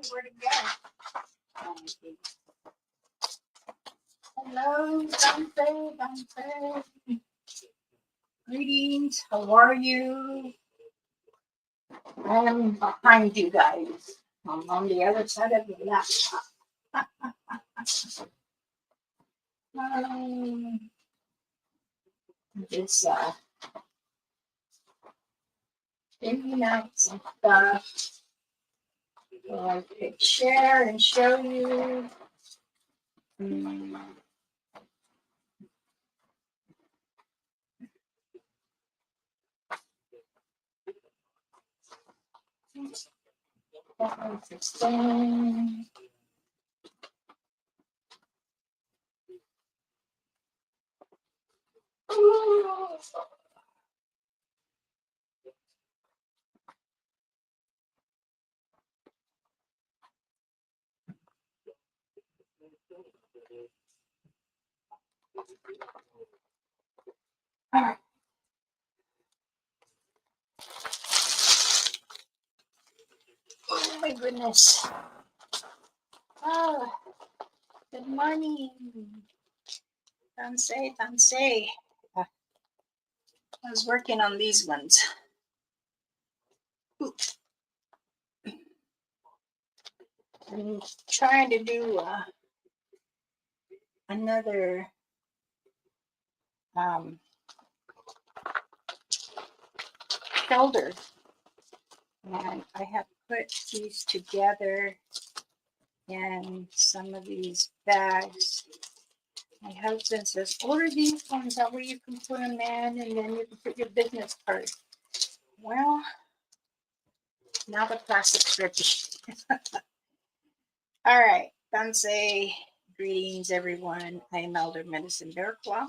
Where'd it go? Hello, Dante. Greetings. How are you? I am behind you guys. I'm on the other side of the laptop. Just figuring out some stuff so I could share and show you. That one's the same. All right. Oh my goodness. Oh, good morning. Tansi. I was working on these ones. I'm trying to do another shoulder, and I have put these together in some of these bags. My husband says, order these ones, that way you can put them in and then you can put your business card. Well, now the plastic's ready. All right, Tansi, greetings everyone. I am Elder Medicine Bear Claw.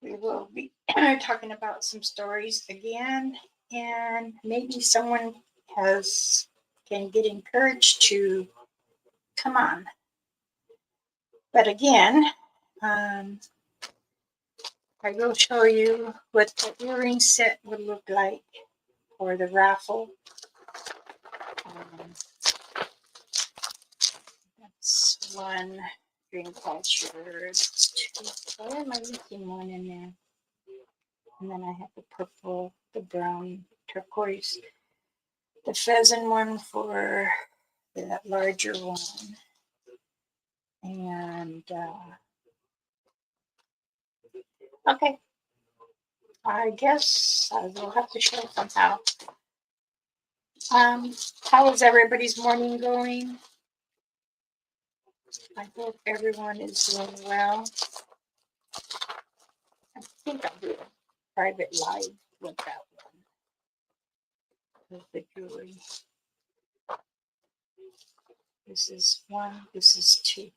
We will be talking about some stories again, and maybe someone can get encouraged to come on. But again, I will show you what the earring set would look like for the raffle. That's one dream culture. That's two. Why am I missing one in there? And then I have the purple, the brown, turquoise, the pheasant one for that larger one. And okay, I guess I will have to show it somehow. How is everybody's morning going? I hope everyone is doing well. I think I'll do a private live with that one. With the jewelry. This is one, this is two.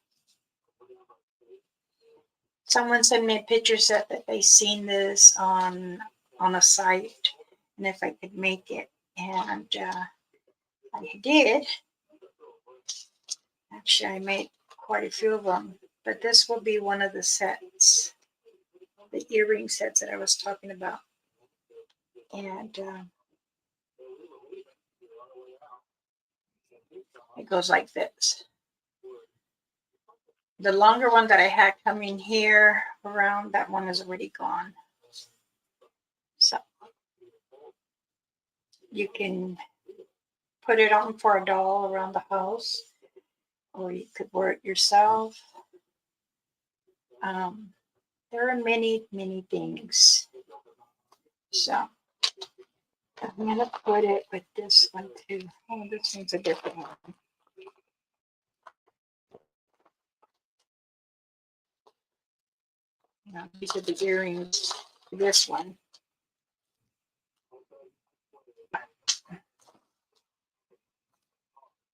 Someone sent me a picture set that they seen this on a site, and if I could make it, and I did. Actually, I made quite a few of them, but this will be one of the sets, the earring sets that I was talking about. And it goes like this. The longer one that I had coming here around, that one is already gone. So you can put it on for a doll around the house, or you could wear it yourself. There are many, many things. So I'm going to put it with this one too. Oh, this one's a different one. Now, these are the earrings. This one.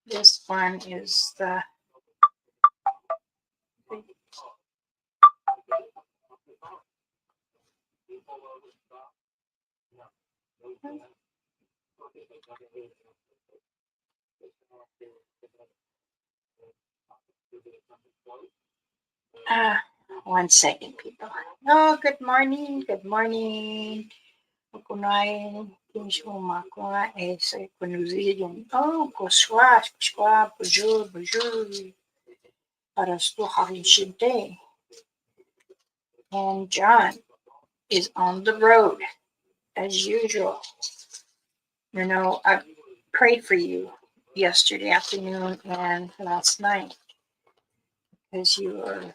This one is the one second, people. Oh, good morning. Good morning. Kunai, Kinshmo makwa ese kunuzidin. Oh, koswash, koswa, bonjour, bonjour. Arastu harishinte. And John is on the road as usual. You know, I prayed for you yesterday afternoon and last night because you were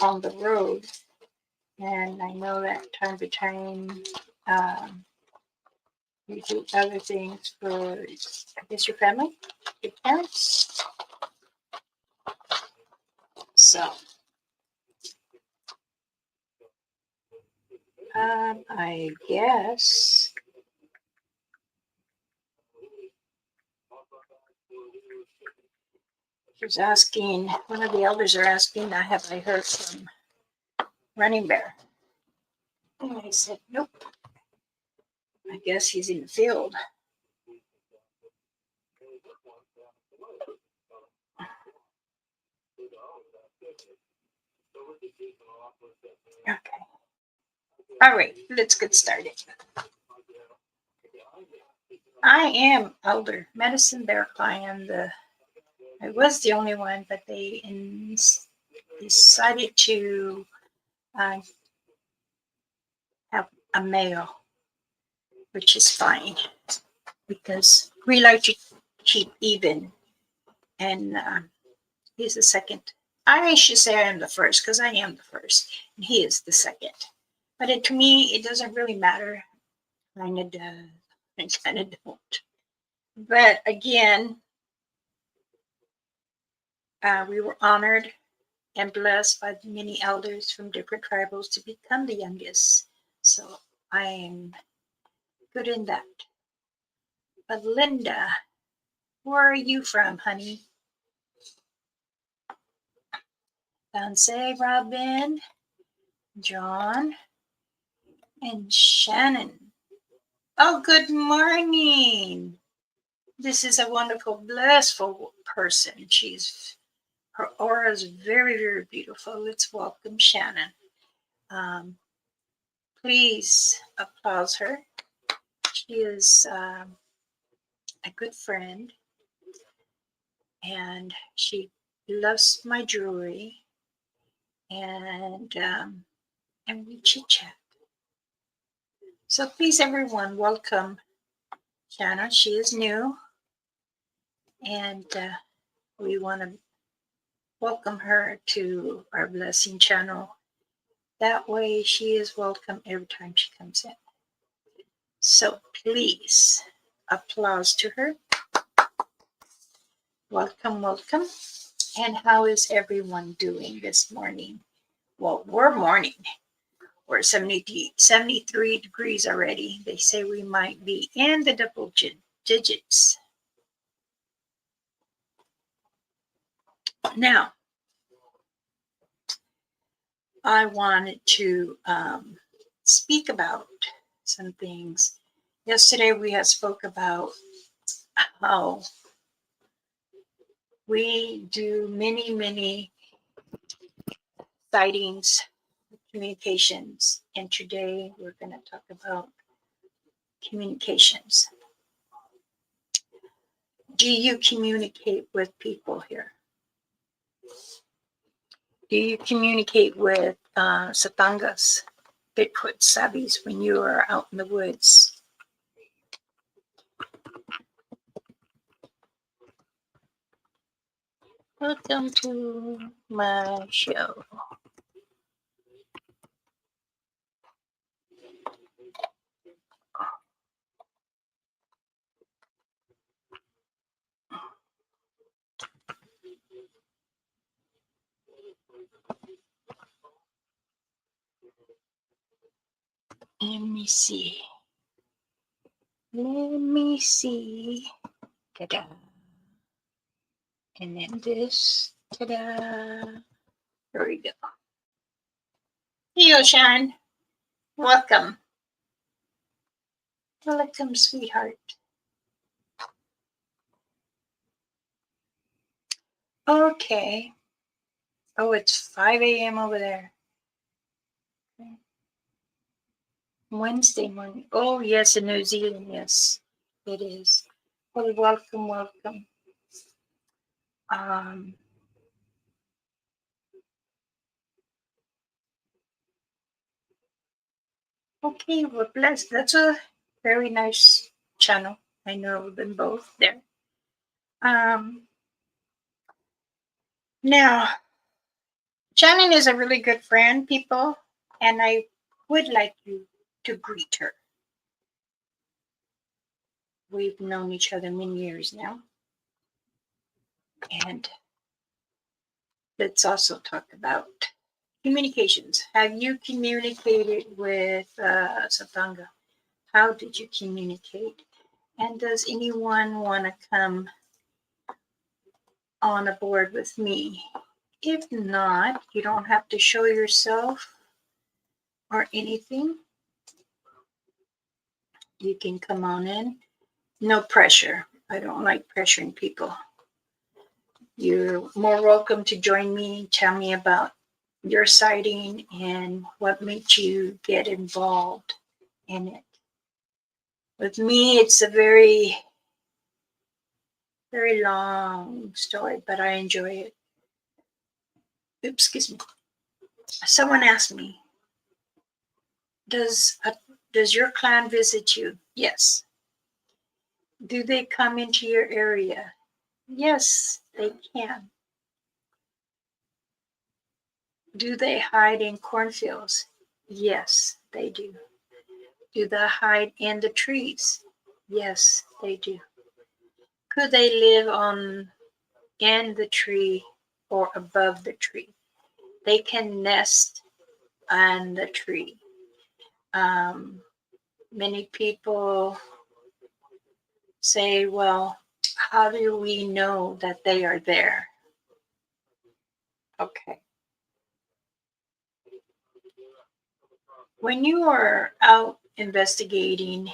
on the road. And I know that time to time you do other things for, I guess, your family, your parents. So, I guess he's asking, one of the elders are asking, have I heard from Running Bear? And I said, nope. I guess he's in the field. Okay. All right, let's get started. I am Elder Medicine Bear. I was the only one, but they decided to have a male, which is fine because we like to keep even. And he's the second. I should say I am the first because I am the first, and he is the second. But to me, it doesn't really matter. Kind of does, and kind of don't. But again, we were honored and blessed by the many elders from different tribals to become the youngest. So I am good in that. But Linda, where are you from, honey? Tansi, Robin, John, and Shannon. Oh, good morning. This is a wonderful, blissful person. Her aura is very, very beautiful. Let's welcome Shannon. Please applause her. She is a good friend, and she loves my jewelry, and we chit chat. So please, everyone, welcome Shannon. She is new, and we want to welcome her to our blessing channel. That way, she is welcome every time she comes in. So please, applause to her. Welcome, welcome. And how is everyone doing this morning? Well, we're morning. We're 73 degrees already. They say we might be in the double digits. Now, I wanted to speak about some things. Yesterday we had spoke about how we do many sightings, communications, and today we're going to talk about communications. Do you communicate with people here? Do you communicate with Satangas, Bigfoot Sabis when you are out in the woods? Welcome to my show. Let me see. Ta-da. And then this. Ta-da. There we go. Here you go, Sharon. Welcome. Welcome, sweetheart. Okay. Oh, it's 5 a.m. over there. Okay. Wednesday morning. Oh, yes, in New Zealand. Yes, it is. Well, welcome, welcome. Um, okay, well, bless. That's a very nice channel. I know them both there. Um, Now, Shannon is a really good friend, people, and I would like you to greet her. We've known each other many years now, and let's also talk about communications. Have you communicated with Satanga? How did you communicate? And does anyone want to come on aboard with me? If not, you don't have to show yourself or anything. You can come on in. No pressure. I don't like pressuring people. You're more welcome to join me. Tell me about your sighting and what made you get involved in it. With me, it's a very, very long story, but I enjoy it. Oops, excuse me. Someone asked me, does does your clan visit you? Yes. Do they come into your area? Yes, they can. Do they hide in cornfields? Yes, they do. Do they hide in the trees? Yes, they do. Could they live on in the tree or above the tree? They can nest on the tree. Um, Many people say, well, how do we know that they are there? Okay. When you are out investigating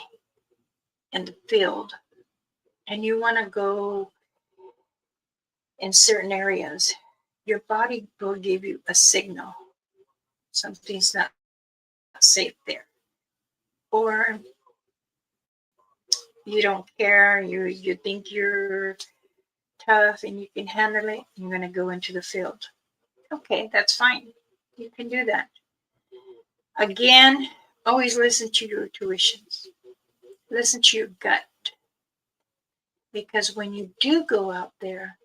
in the field and you want to go in certain areas, your body will give you a signal. Something's not safe there. Or you don't care, you think you're tough and you can handle it, you're going to go into the field. Okay, that's fine. You can do that. Again, always listen to your intuitions. Listen to your gut. Because when you do go out there,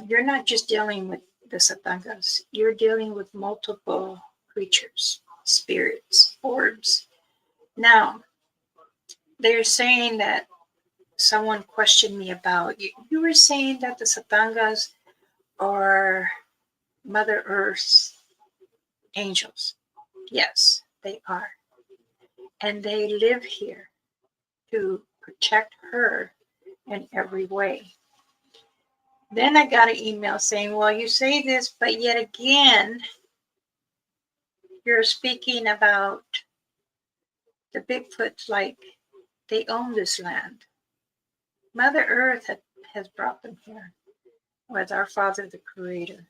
you're not just dealing with the satangas, you're dealing with multiple creatures, spirits, orbs. Now, they're saying that someone questioned me about you. You were saying that the satangas are Mother Earth's angels. Yes, they are. And they live here to protect her in every way. Then I got an email saying, well, you say this, but yet again, you're speaking about the Bigfoots like they own this land. Mother Earth has brought them here with our Father, the Creator.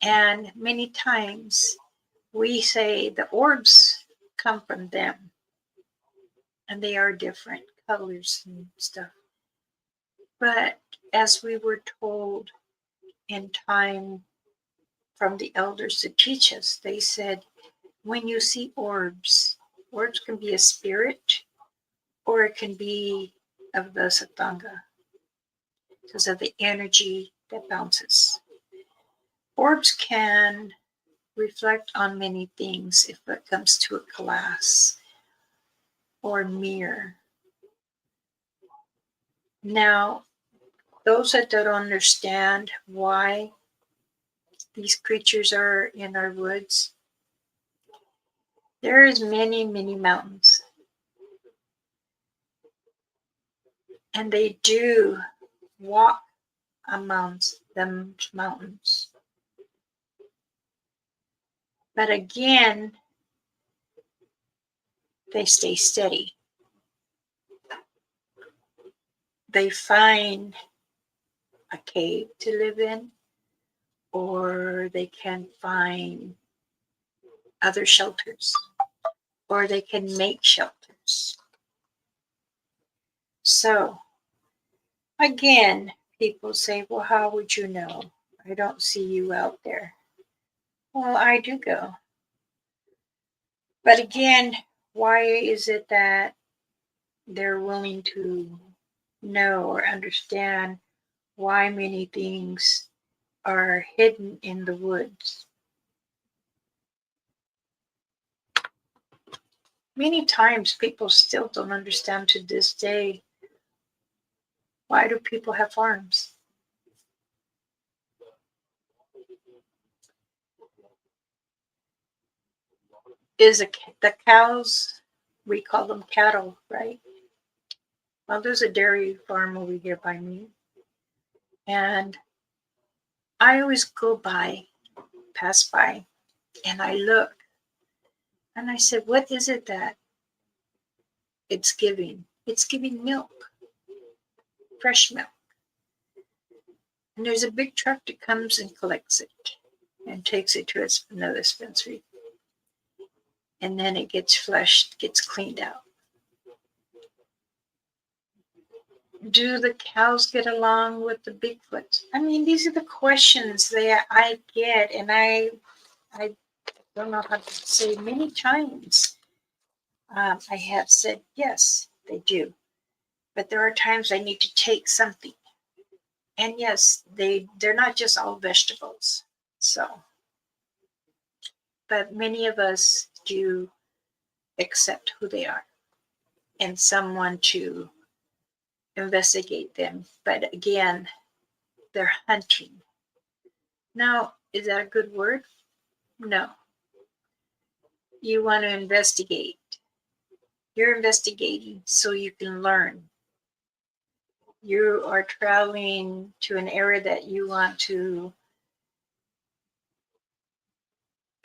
And many times we say the orbs come from them, and they are different colors and stuff. But as we were told in time from the elders to teach us, they said, when you see orbs, orbs can be a spirit or it can be of the Satanga because of the energy that bounces. Orbs can reflect on many things if it comes to a glass or mirror. Now, those that don't understand why these creatures are in our woods, there is many, many mountains. And they do walk amongst them mountains. But again, they stay steady. They find a cave to live in, or they can find other shelters, or they can make shelters. So, again, people say, well, how would you know? I don't see you out there. Well, I do go. But again, why is it that they're willing to know or understand why many things are hidden in the woods? Many times people still don't understand to this day, why do people have farms? The cows, we call them cattle, right? Well, there's a dairy farm over here by me, and I always pass by, and I look, and I said, what is it that it's giving? It's giving milk, fresh milk. And there's a big truck that comes and collects it and takes it to another dispensary. And then it gets flushed, gets cleaned out. Do the cows get along with the Bigfoots? I mean, these are the questions that I get, and I don't know how to say many times. I have said, yes, they do. But there are times I need to take something. And yes, they're not just all vegetables. So, but many of us do accept who they are and someone to investigate them. But again, they're hunting. Now, is that a good word? No. You want to investigate. You're investigating so you can learn. You are traveling to an area that you want to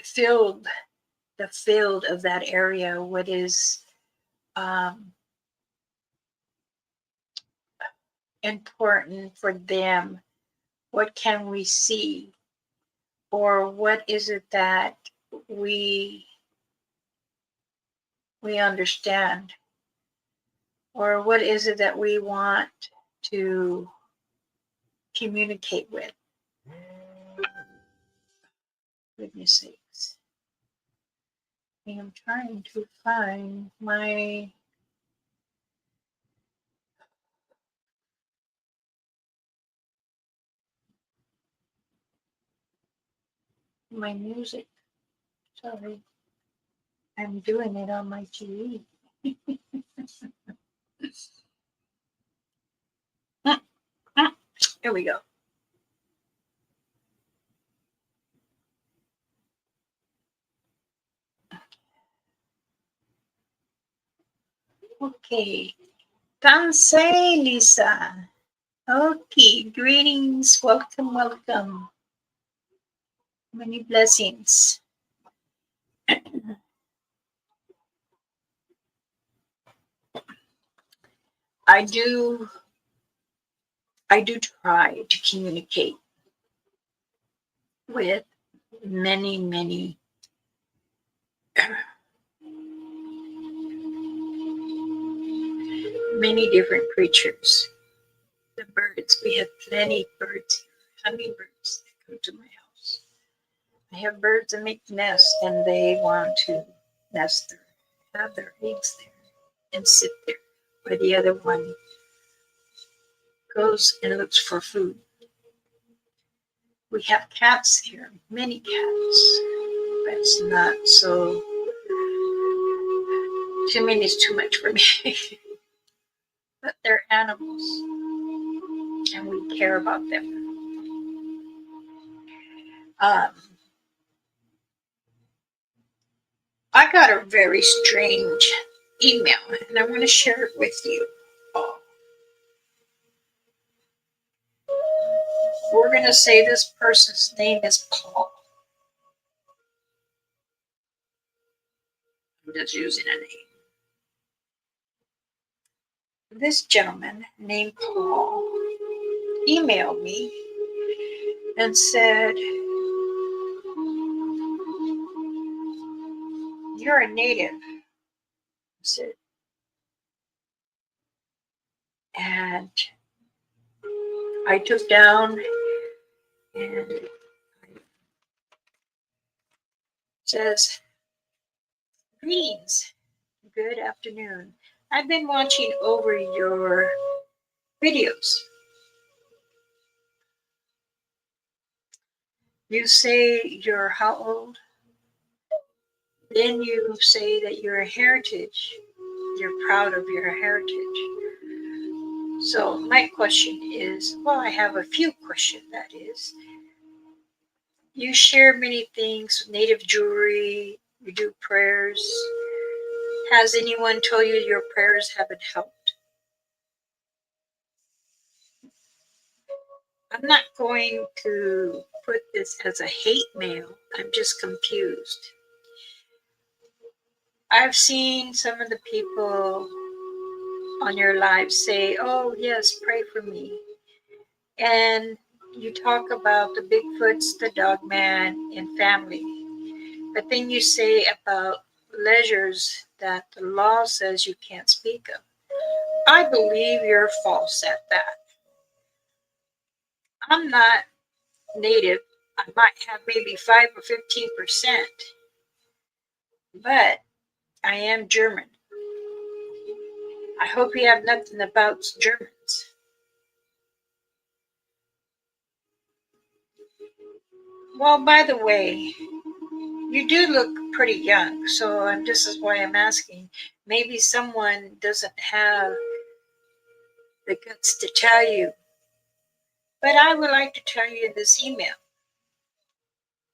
fill the field of that area. What is important for them? What can we see? Or what is it that we understand? Or what is it that we want to communicate with? Goodness sakes. I'm trying to find my music. Sorry. I'm doing it on my TV. Here we go. Okay. TANSI, Lisa. Okay. Greetings. Welcome, welcome. Many blessings. I do try to communicate with many, many many different creatures. The birds, we have plenty of birds here, hummingbirds that come to my house. I have birds that make nests and they want to nest there, have their eggs there, and sit there. Or the other one goes and looks for food. We have cats here, many cats, but it's not so. Too many is too much for me. But they're animals, and we care about them. I got a very strange email, and I want to share it with you all. We're going to say this person's name is Paul. I'm just using a name. This gentleman named Paul emailed me and said, you're a native Sit. And I took down and it says, "Greetings. Good afternoon. I've been watching over your videos. You say you're how old? Then you say that you're a heritage. You're proud of your heritage. So my question is, well, I have a few questions, that is. You share many things, native jewelry, you do prayers. Has anyone told you your prayers haven't helped? I'm not going to put this as a hate mail. I'm just confused. I've seen some of the people on your live say, oh, yes, pray for me. And you talk about the Bigfoots, the dog man, and family. But then you say about leisures that the law says you can't speak of. I believe you're false at that. I'm not native. I might have maybe 5 or 15%, but I am German. I hope you have nothing about Germans. Well, by the way, you do look pretty young, so this is why I'm asking. Maybe someone doesn't have the guts to tell you. But I would like to tell you this email.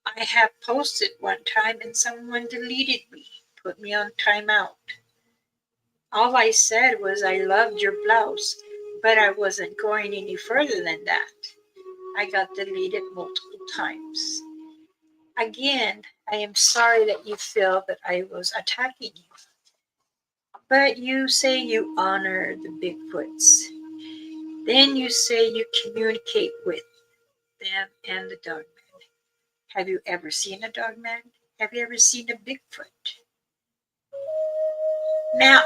I have posted one time and someone deleted me, put me on timeout. All I said was I loved your blouse, but I wasn't going any further than that. I got deleted multiple times. Again, I am sorry that you feel that I was attacking you. But you say you honor the Bigfoots. Then you say you communicate with them and the dog man. Have you ever seen a dog man? Have you ever seen a Bigfoot? Now,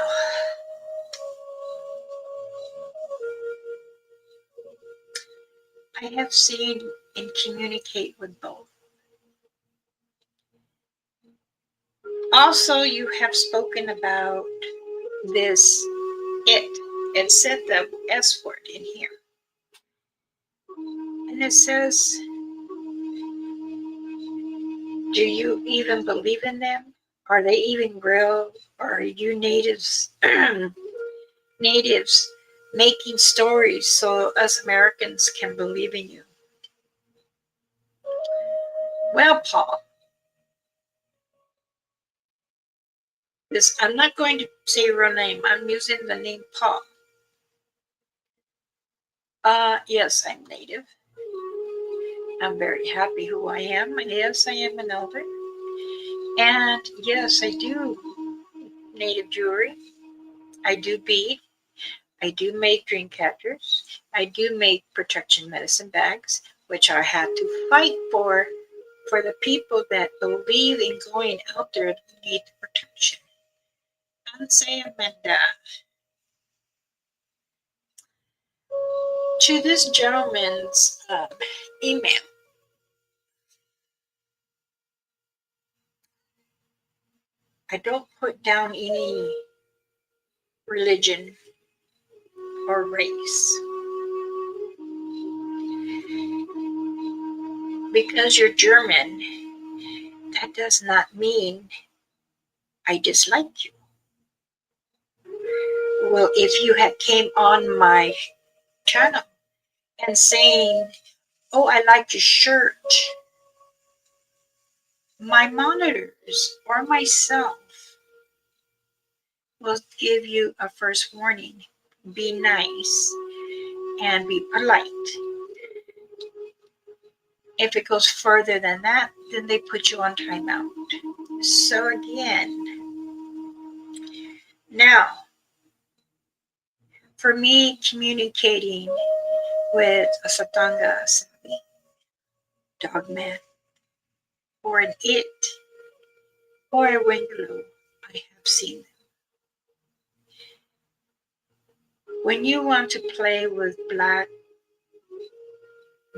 I have seen and communicate with both. Also, you have spoken about this it. It said the S word in here. And it says, do you even believe in them? Are they even real? Or are you natives natives making stories so us Americans can believe in you? Well, Paul, this I'm not going to say your real name. I'm using the name Paul. Yes, I'm native. I'm very happy who I am. Yes, I am an elder. And yes, I do native jewelry. I do bead. I do make dream catchers. I do make protection medicine bags, which I had to fight for the people that believe in going out there and need the protection. TANSI Amanda. To this gentleman's email, I don't put down any religion or race. Because you're German, that does not mean I dislike you. Well, if you had came on my channel and saying, oh, I like your shirt, my monitors or myself will give you a first warning. Be nice and be polite. If it goes further than that, then they put you on timeout. So again, now, for me communicating with a Satanga Assembly, dogman, or an it, or a Wendelu, I have seen them. When you want to play with black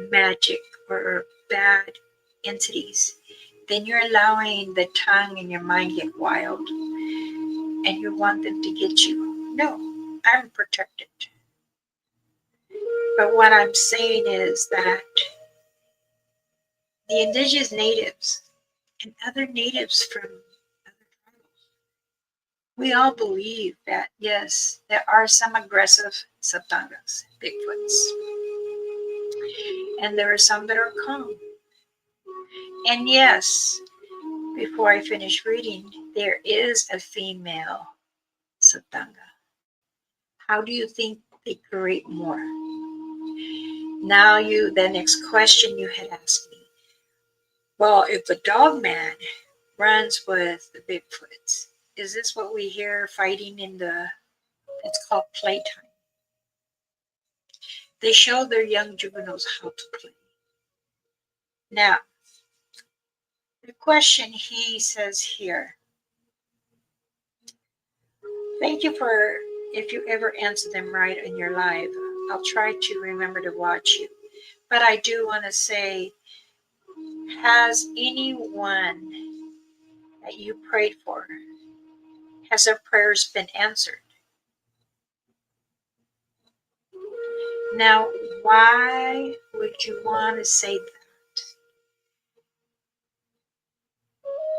magic or bad entities, then you're allowing the tongue and your mind get wild and you want them to get you. No, I'm protected. But what I'm saying is that the indigenous natives and other natives from other tribes, we all believe that yes, there are some aggressive Satangas, Bigfoots, and there are some that are calm. And yes, before I finish reading, there is a female Satanga. How do you think they create more? Now the next question you had asked me. Well, if a dog man runs with the Bigfoots, is this what we hear fighting in it's called playtime. They show their young juveniles how to play. Now, the question he says here, thank you for, if you ever answer them right in your life, I'll try to remember to watch you. But I do want to say, has anyone that you prayed for, has their prayers been answered? Now, why would you want to say that?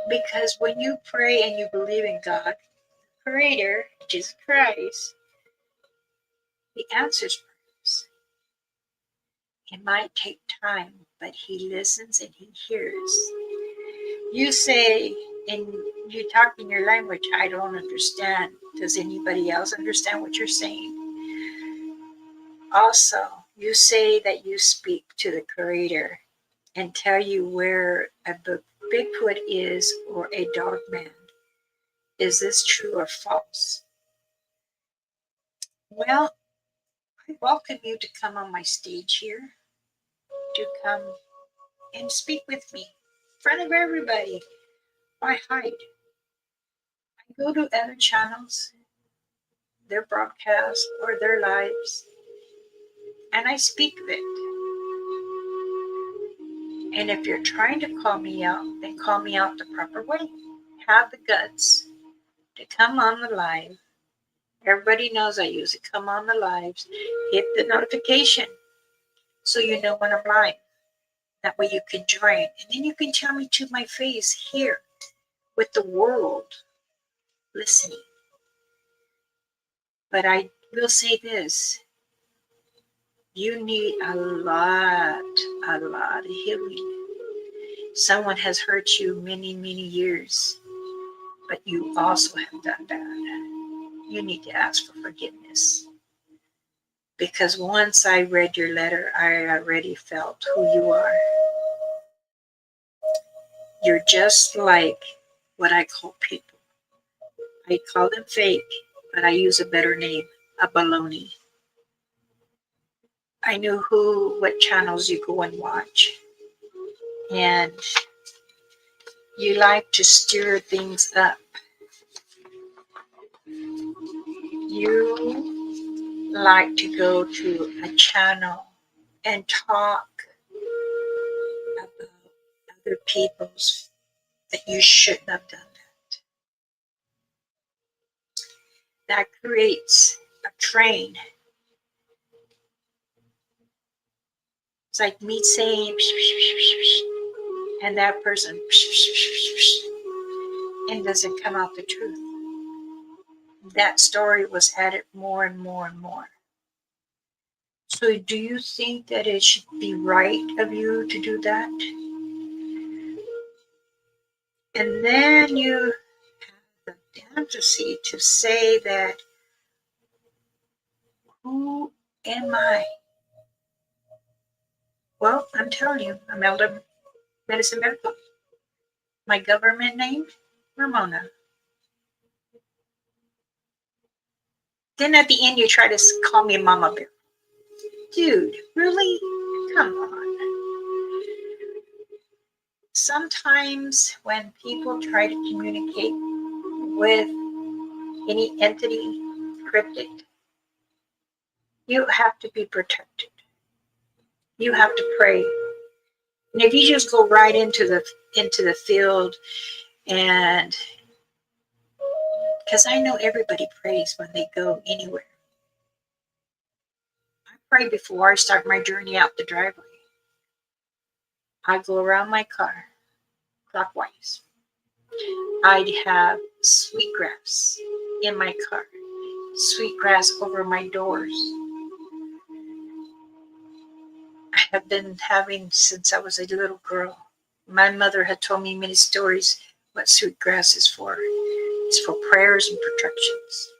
Because when you pray and you believe in God, Creator, Jesus Christ, He answers prayers. It might take time, but He listens and He hears. You say, and you talk in your language, I don't understand. Does anybody else understand what you're saying? Also, you say that you speak to the Creator and tell you where a Bigfoot is or a dog man. Is this true or false? Well, I welcome you to come on my stage here, to come and speak with me in front of everybody. Why hide? I go to other channels, their broadcasts or their lives, and I speak of it. And if you're trying to call me out, then call me out the proper way. Have the guts to come on the live. Everybody knows I use it. Come on the lives. Hit the notification so you know when I'm live. That way you can join. And then you can tell me to my face here with the world listening. But I will say this. You need a lot of healing. Someone has hurt you many, many years, but you also have done bad. You need to ask for forgiveness. Because once I read your letter, I already felt who you are. You're just like what I call people. I call them fake, but I use a better name, a baloney. I knew what channels you go and watch. And you like to stir things up. You like to go to a channel and talk about other people's that you shouldn't have done that. That creates a train. It's like me saying, and that person, and doesn't come out the truth. That story was added more and more and more. So do you think that it should be right of you to do that? And then you have the fantasy to say that, who am I? Well, I'm telling you, I'm Elder Medicine Miracle. My government name, Ramona. Then at the end you try to call me Mama Bear. Dude, really? Come on. Sometimes when people try to communicate with any entity, cryptic, You have to be protected. You have to pray. And if you just go right into the field, and because I know everybody prays when they go anywhere. I pray before I start my journey out the driveway. I go around my car clockwise. I'd have sweetgrass in my car, sweetgrass over my doors. I have been having since I was a little girl. My mother had told me many stories what sweetgrass is for. It's for prayers and protections.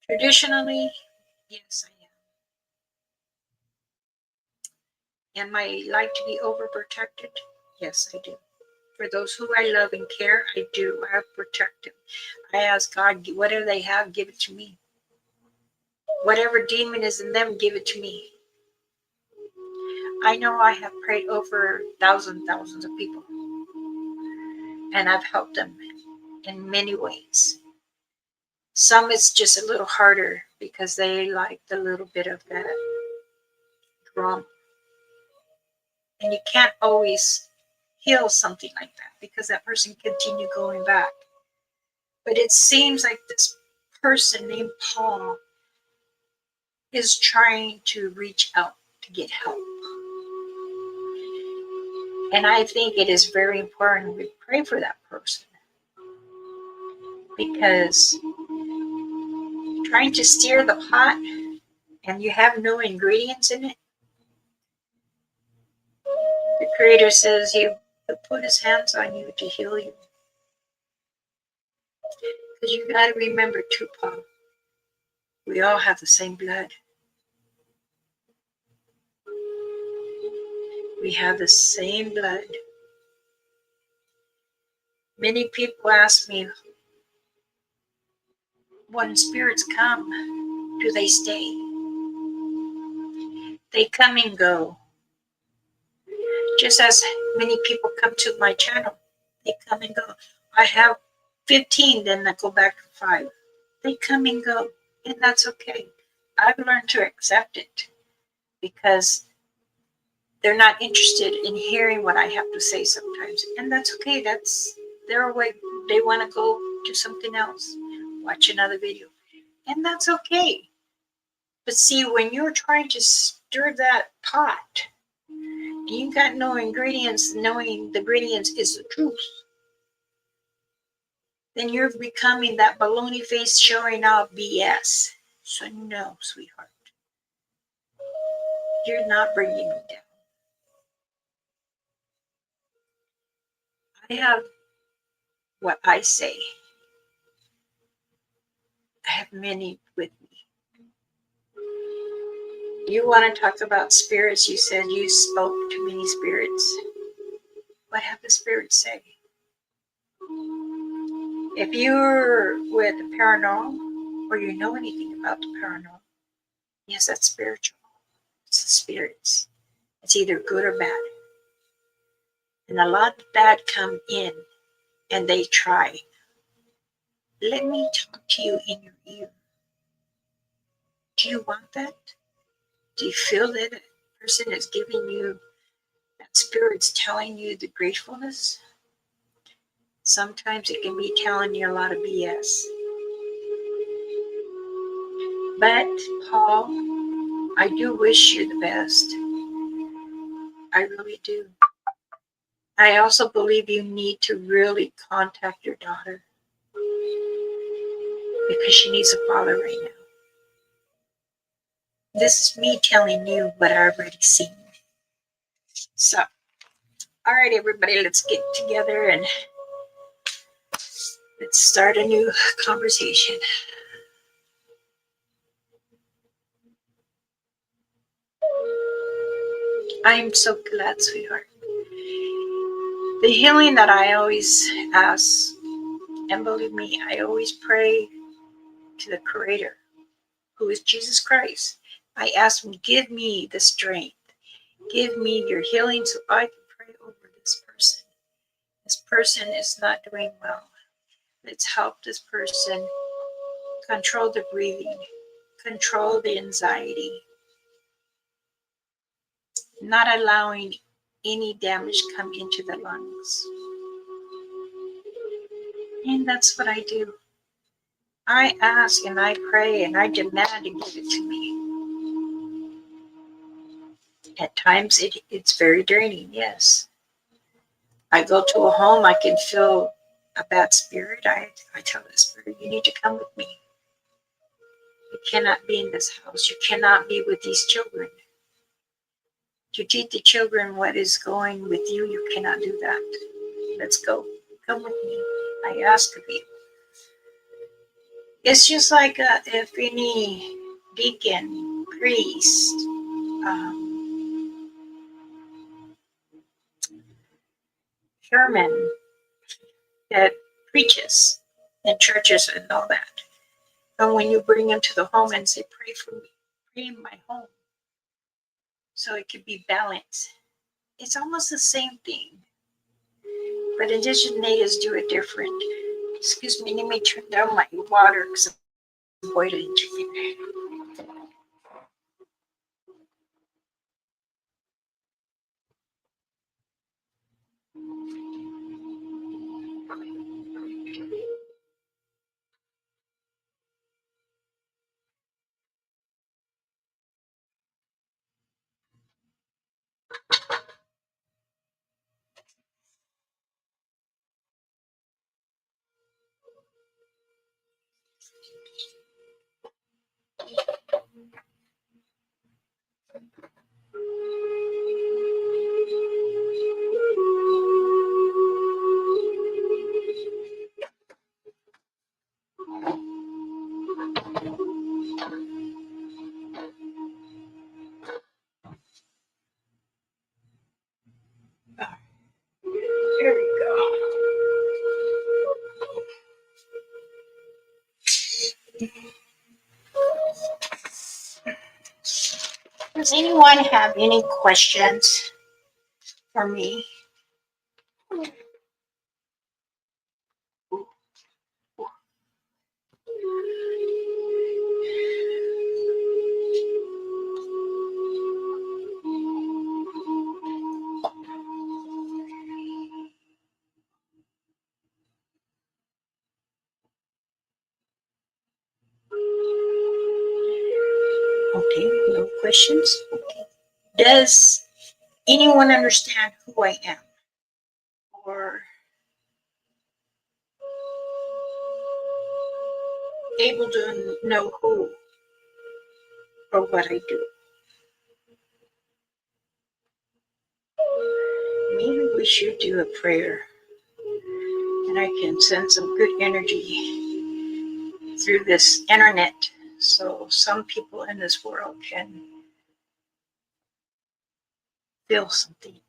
Traditionally, yes, I am. Am I like to be overprotected? Yes, I do. For those who I love and care, I do. I protect them. I ask God, whatever they have, give it to me. Whatever demon is in them, give it to me. I know I have prayed over thousands of people, and I've helped them in many ways. Some it's just a little harder because they like the little bit of that drama. And you can't always heal something like that because that person continue going back. But it seems like this person named Paul is trying to reach out to get help. And I think it is very important we pray for that person, because trying to steer the pot and you have no ingredients in it, the Creator says He will put His hands on you to heal you. Because you got to remember too, Paul, we all have the same blood. We have the same blood. Many people ask me, when spirits come, do they stay? They come and go. Just as many people come to my channel, they come and go. I have 15, then I go back to 5. They come and go, and that's okay. I've learned to accept it because they're not interested in hearing what I have to say sometimes. And that's okay. That's their way. They want to go do something else, watch another video. And that's okay. But see, when you're trying to stir that pot, and you got no ingredients, knowing the ingredients is the truth, then you're becoming that baloney face showing off BS. So no, sweetheart, you're not bringing me down. I have what I say. I have many with me. You want to talk about spirits? You said you spoke to many spirits. What have the spirits say? If you're with the paranormal, or you know anything about the paranormal, yes, that's spiritual. It's the spirits. It's either good or bad. And a lot of bad come in and they try. Let me talk to you in your ear. Do you want that? Do you feel that a person is giving you, that spirit's telling you the gratefulness? Sometimes it can be telling you a lot of BS. But, Paul, I do wish you the best. I really do. I also believe you need to really contact your daughter because she needs a father right now. This is me telling you what I already seen. So, all right, everybody, let's get together and let's start a new conversation. I'm so glad, sweetheart. The healing that I always ask, and believe me, I always pray to the Creator, who is Jesus Christ. I ask Him, give me the strength. Give me your healing so I can pray over this person. This person is not doing well. Let's help this person Control the breathing. Control the anxiety. Not allowing any damage come into the lungs. And that's what I do. I ask and I pray and I demand to give it to me. At times it's very draining, yes. I go to a home, I can feel a bad spirit. I tell the spirit, you need to come with me. You cannot be in this house. You cannot be with these children. To teach the children what is going with you, you cannot do that. Let's go. Come with me. I ask of you. It's just like if any deacon, priest, Sherman that preaches in churches and all that. And when you bring them to the home and say, pray for me, pray in my home, so it could be balanced. It's almost the same thing, but indigenous natives do it different. Excuse me, let me turn down my water because I'm boiling chicken. There we go. Does anyone have any questions for me? Okay, no questions. Okay. Does anyone understand who I am? Or able to know who or what I do? Maybe we should do a prayer and I can send some good energy through this internet so some people in this world can feel something.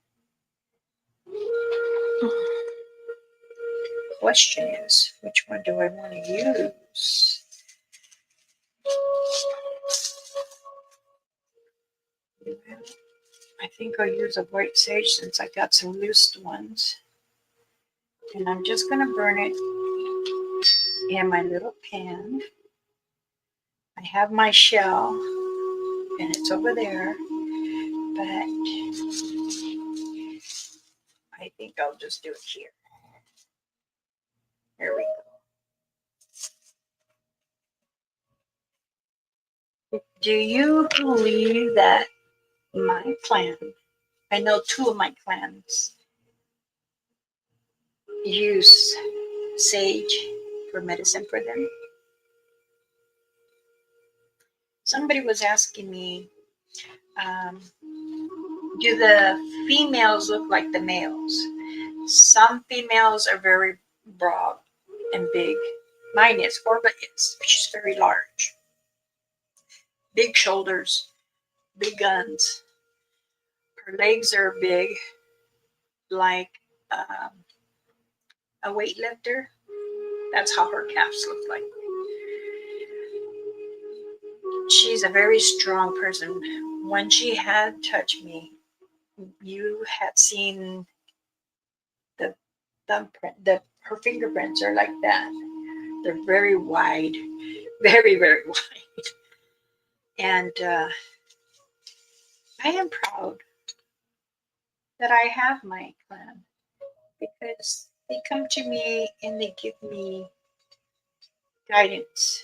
Question is, which one do I want to use? I think I'll use a white sage since I got some loose ones. And I'm just going to burn it in my little pan. I have my shell and it's over there, but I think I'll just do it here. There we go. Do you believe that my clan, I know 2 of my clans, use sage for medicine for them? Somebody was asking me, do the females look like the males? Some females are very broad and big. Mine is, Orba is. She's very large. Big shoulders, big guns. Her legs are big, like a weightlifter. That's how her calves look like. She's a very strong person. When she had touched me, you had seen the thumbprint. Her fingerprints are like that. They're very wide, very, very wide. And I am proud that I have my clan because they come to me and they give me guidance.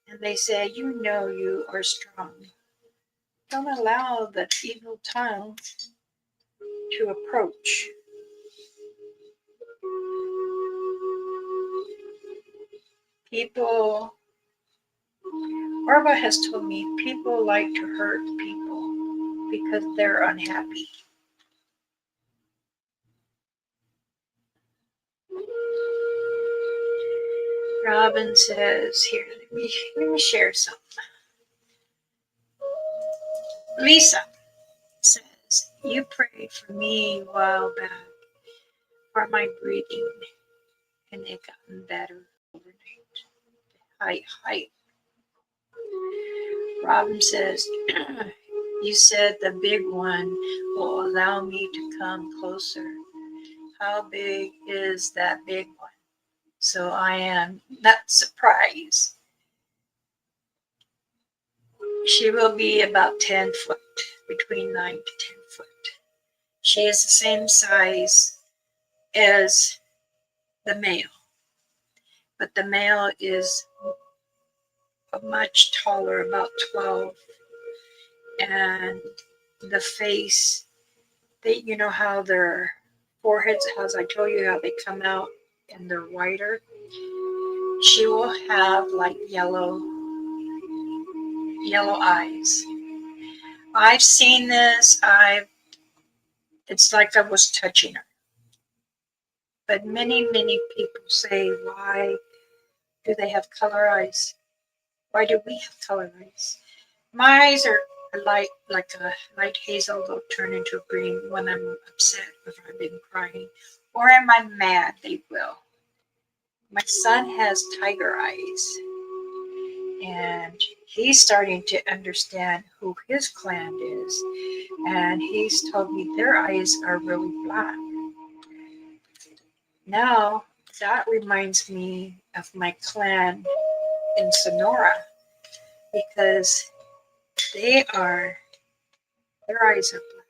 And they say, you know you are strong. Don't allow that evil tongue to approach. People, Orba has told me, people like to hurt people because they're unhappy. Robin says, here, let me share something. Lisa says, you prayed for me a while back for my breathing, and it gotten better overnight. Hi, hi. Robin says, you said the big one will allow me to come closer. How big is that big one? So I am not surprised. She will be about 10 foot, between 9 to 10 foot. She is the same size as the male, but the male is much taller, about 12, and the face, you know how their foreheads, as I told you, how they come out and they're whiter. She will have like yellow eyes. I've seen this. It's like I was touching her. But many people say, why do they have color eyes? Why do we have color eyes? My eyes are like a light hazel. They'll turn into green when I'm upset, if I've been crying. Or am I mad? They will. My son has tiger eyes. And he's starting to understand who his clan is. And he's told me their eyes are really black. Now, that reminds me of my clan in Sonora because their eyes are black.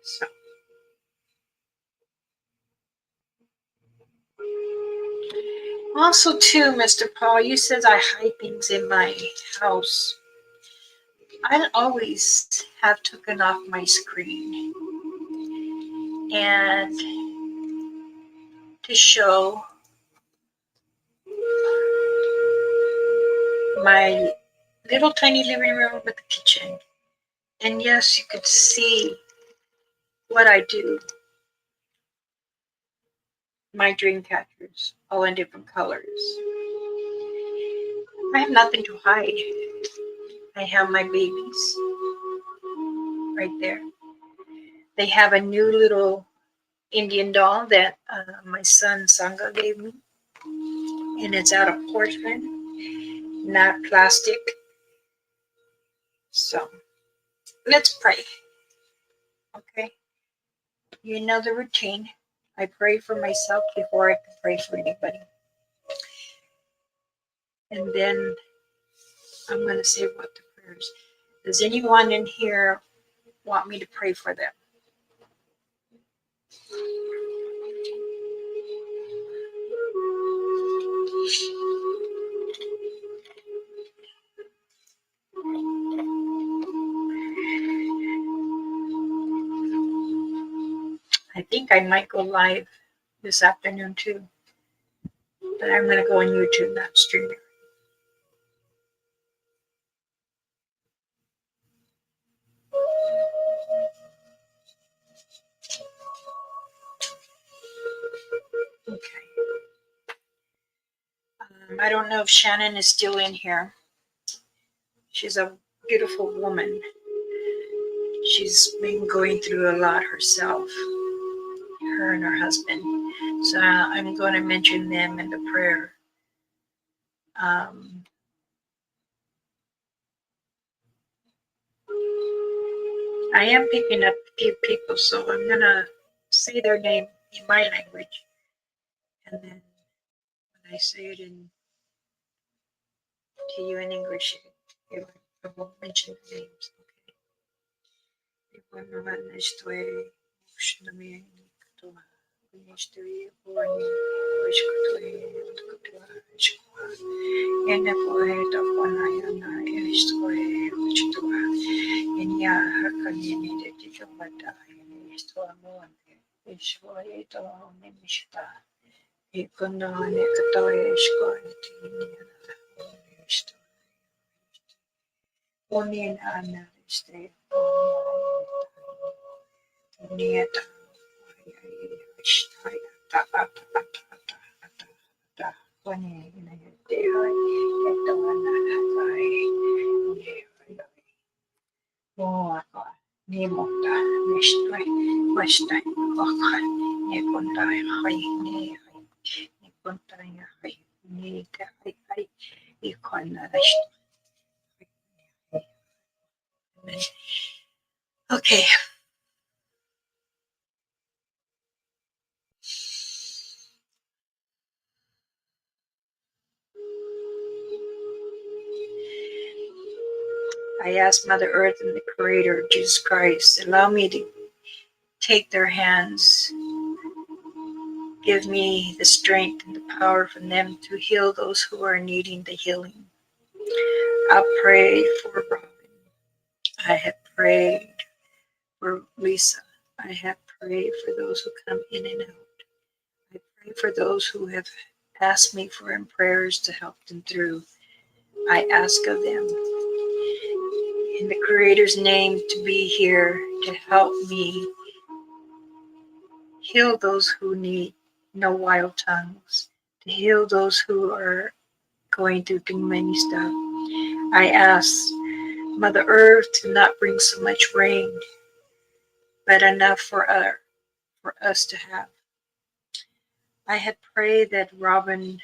So, also too, Mr. Paul, you said I hide things in my house. I always have taken off my screen and to show my little tiny living room with the kitchen. And yes, you could see what I do. My dream catchers, all in different colors. I have nothing to hide. I have my babies right there. They have a new little Indian doll that my son Sangha gave me. And it's out of porcelain, not plastic. So, let's pray. Okay? You know the routine. I pray for myself before I can pray for anybody. And then I'm going to say what the prayers. Does anyone in here want me to pray for them? I think I might go live this afternoon too. But I'm going to go on YouTube, not streaming. Okay. I don't know if Shannon is still in here. She's a beautiful woman. She's been going through a lot herself, her and her husband. So I'm going to mention them in the prayer. I am picking up a few people, so I'm going to say their name in my language. And then when I say it in to you in English. I won't mention the names. Okay. Okay. I ask Mother Earth and the Creator, Jesus Christ, allow me to take their hands. Give me the strength and the power from them to heal those who are needing the healing. I pray for Robin. I have prayed for Lisa. I have prayed for those who come in and out. I pray for those who have asked me for prayers to help them through. I ask of them in the Creator's name to be here to help me heal those who need no wild tongues, to heal those who are going through too many stuff. I ask Mother Earth to not bring so much rain, but enough for us to have. I had prayed that Robin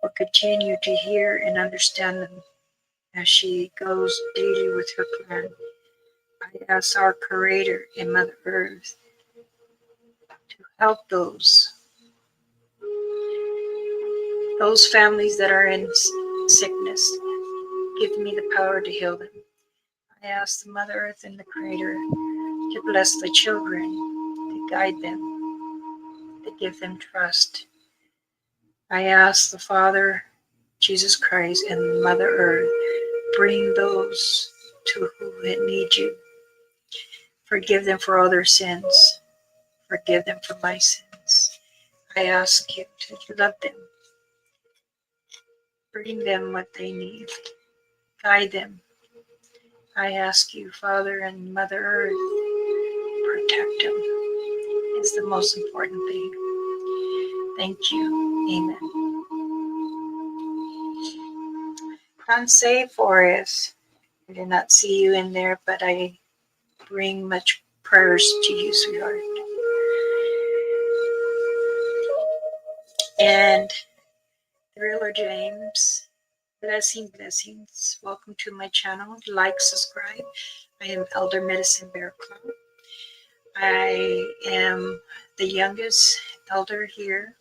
will continue to hear and understand them as she goes daily with her plan. I ask our Creator and Mother Earth to help those families that are in sickness. Give me the power to heal them. I ask the Mother Earth and the Creator to bless the children, to guide them, to give them trust. I ask the Father, Jesus Christ, and Mother Earth, bring those to who need you. Forgive them for all their sins. Forgive them for my sins. I ask you to love them. Bring them what they need. Guide them. I ask you, Father and Mother Earth, protect them. It's the most important thing. Thank you. Amen. TANSI Forest. I did not see you in there, but I bring much prayers to you, sweetheart. And Thriller James, blessings. Welcome to my channel. Like, subscribe. I am Elder Medicine Bear Club. I am the youngest elder here.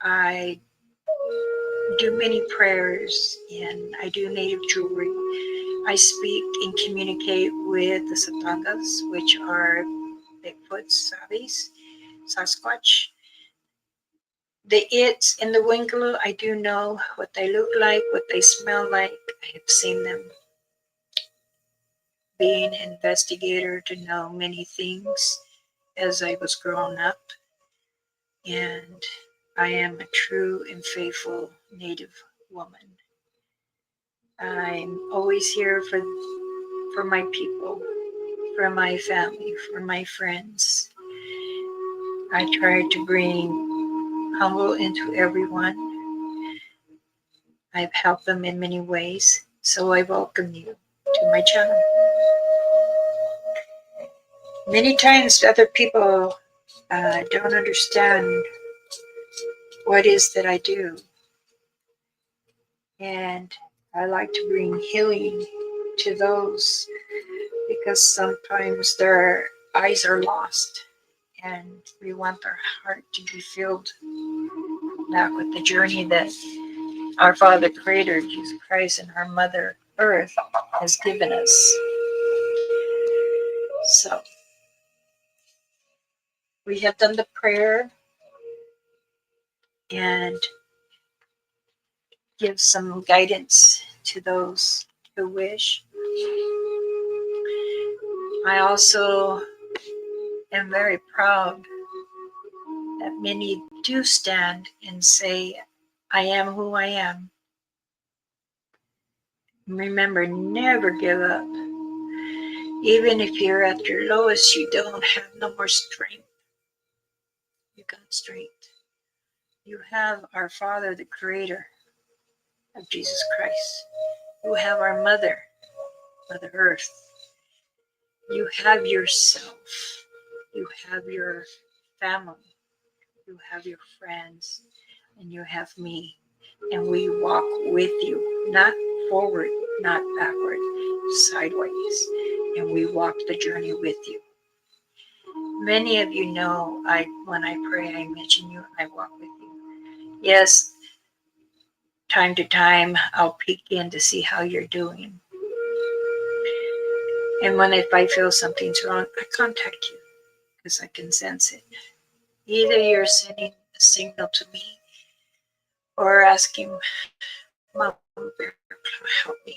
I do many prayers and I do native jewelry. I speak and communicate with the Satangas, which are Bigfoot, Savis, Sasquatch. The Its and the Winkle, I do know what they look like, what they smell like. I have seen them. Being an investigator to know many things as I was growing up. And I am a true and faithful Native woman. I'm always here for my people, for my family, for my friends. I try to bring humble into everyone. I've helped them in many ways, so I welcome you to my channel. Many times other people don't understand what it is that I do. And I like to bring healing to those because sometimes their eyes are lost and we want their heart to be filled back with the journey that our Father Creator, Jesus Christ, and our Mother Earth has given us. So we have done the prayer and give some guidance to those who wish. I also am very proud that many do stand and say, I am who I am. Remember, never give up. Even if you're at your lowest, you don't have no more strength. You got strength. You have our Father, the Creator of Jesus Christ. You have our Mother, Mother Earth. You have yourself. You have your family. You have your friends. And you have me. And we walk with you, not forward, not backward, sideways. And we walk the journey with you. Many of you know when I pray, I mention you, I walk with you. Yes, time to time, I'll peek in to see how you're doing. And if I feel something's wrong, I contact you because I can sense it. Either you're sending a signal to me or asking, Mom, help me.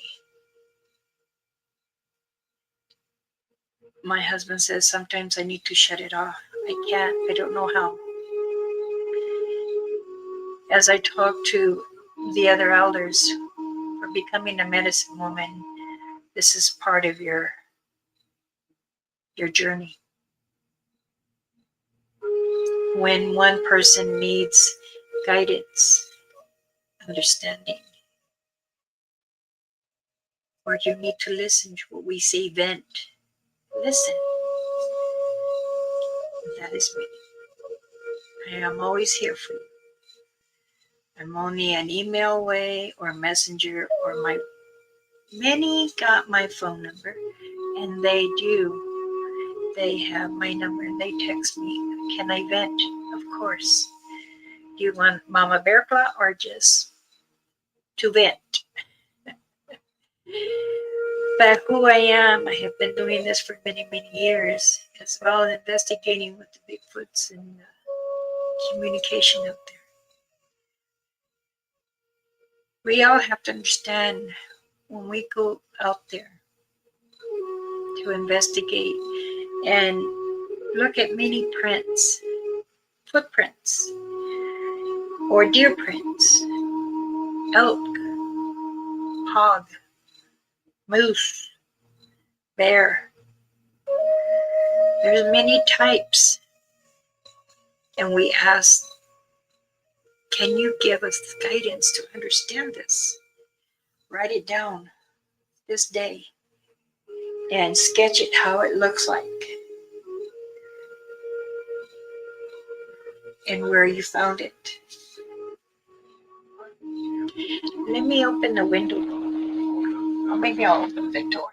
My husband says sometimes I need to shut it off. I can't. I don't know how. As I talk to the other elders for becoming a medicine woman, this is part of your journey. When one person needs guidance, understanding, or you need to listen to what we say, vent, listen. That is me. I am always here for you. I'm only an email away or messenger or many got my phone number and they do. They have my number and they text me. Can I vent? Of course. Do you want Mama Bear Claw or just to vent? But who I am, I have been doing this for many, many years, as well as investigating with the Bigfoots and communication out there. We all have to understand when we go out there to investigate and look at many prints, footprints, or deer prints, elk, hog, moose, bear. There's many types. And we ask, can you give us guidance to understand this? Write it down this day and sketch it how it looks like and where you found it. Let me open the window. Or maybe I'll open the door.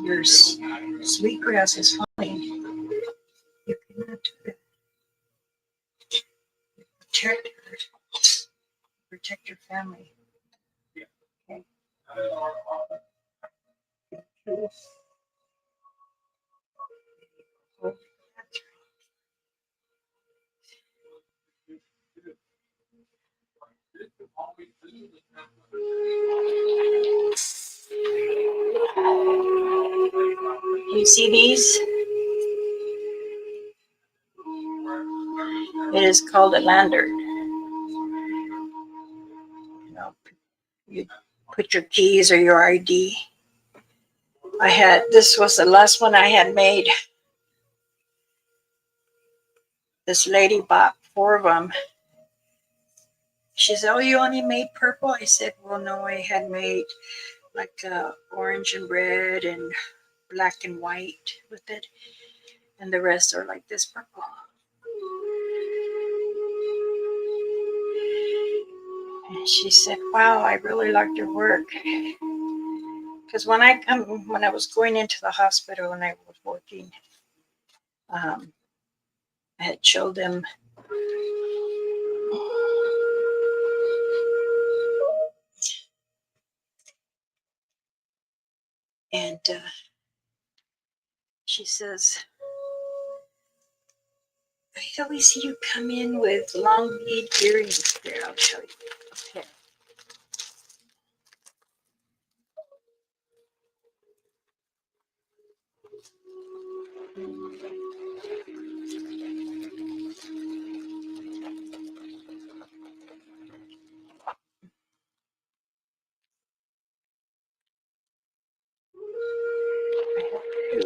Your sweetgrass is funny. You cannot do that. Protect your family. Okay. You see these? It is called a lantern. You put your keys or your ID. This was the last one I had made. This lady bought 4 of them. She said, oh, you only made purple? I said, well, no, I had made like orange and red and black and white with it. And the rest are like this purple. And she said, wow, I really liked your work. Because when I was going into the hospital and I was working, I had showed them and she says, I always see you come in with long bead earrings. There, I'll show you a pair.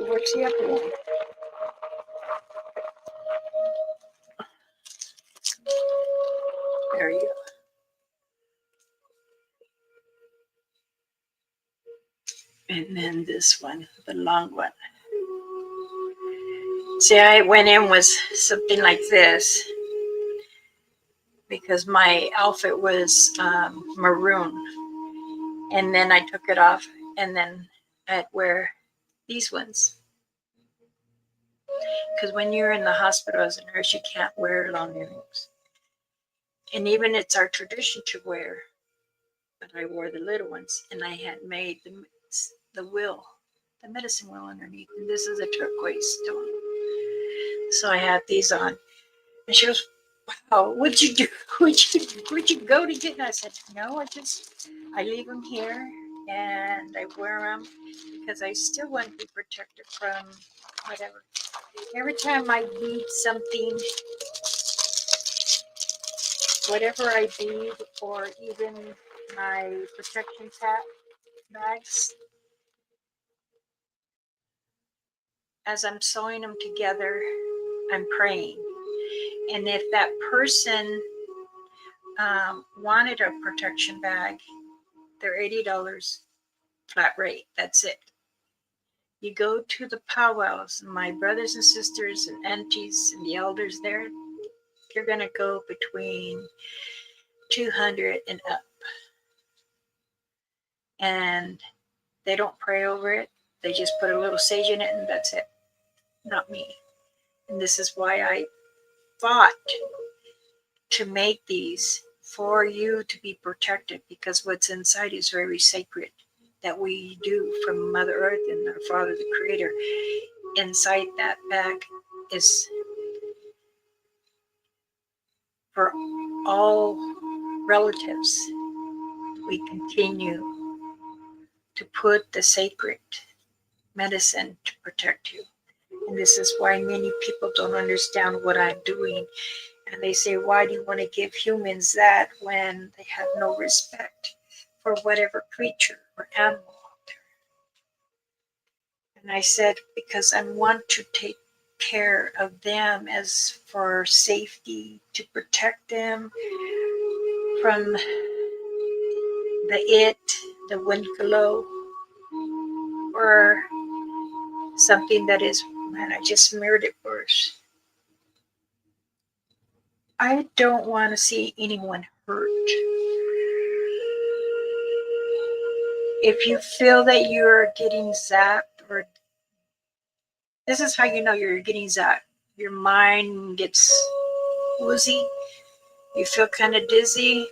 What's the other one? There you go. And then this one, the long one. See, I went in with something like this because my outfit was maroon. And then I took it off and then I'd wear these ones. Because when you're in the hospital as a nurse, you can't wear long earrings. And even it's our tradition to wear, but I wore the little ones and I had made the wheel, the medicine wheel underneath. And this is a turquoise stone. So I had these on. And she goes, wow, what'd you do? Where'd you go to get? And I said, no, I leave them here and I wear them because I still want to be protected from whatever. Every time I bead something, whatever I bead, or even my protection bags, as I'm sewing them together, I'm praying. And if that person wanted a protection bag, they're $80 flat rate. That's it. You go to the powwows, my brothers and sisters and aunties and the elders there, you're going to go between 200 and up. And they don't pray over it. They just put a little sage in it and that's it. Not me. And this is why I fought to make these for you to be protected, because what's inside is very sacred that we do from Mother Earth and our Father the Creator. Inside that bag is for all relatives. We continue to put the sacred medicine to protect you. And this is why many people don't understand what I'm doing. And they say, why do you want to give humans that when they have no respect for whatever creature or animal out there? And I said, because I want to take care of them as for safety, to protect them from the wind glow, or something that is, man, I just smeared it worse. I don't want to see anyone hurt. If you feel that you're getting zapped, or this is how you know you're getting zapped. Your mind gets woozy. You feel kind of dizzy.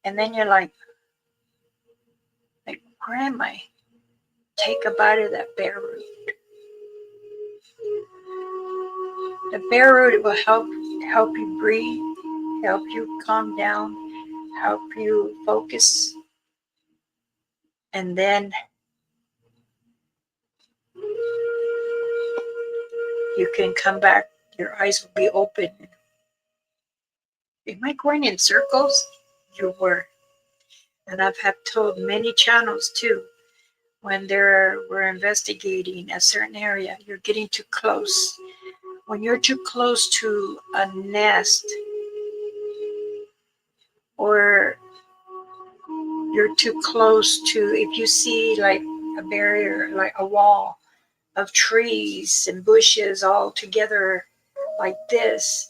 And then you're like, where am I? Take a bite of that bear root. The bear root will help you breathe, help you calm down, help you focus. And then you can come back. Your eyes will be open. Am I going in circles? You were. And I've had told many channels too, when we're investigating a certain area, you're getting too close. When you're too close to a nest, or you're too close to, if you see like a barrier, like a wall of trees and bushes all together like this,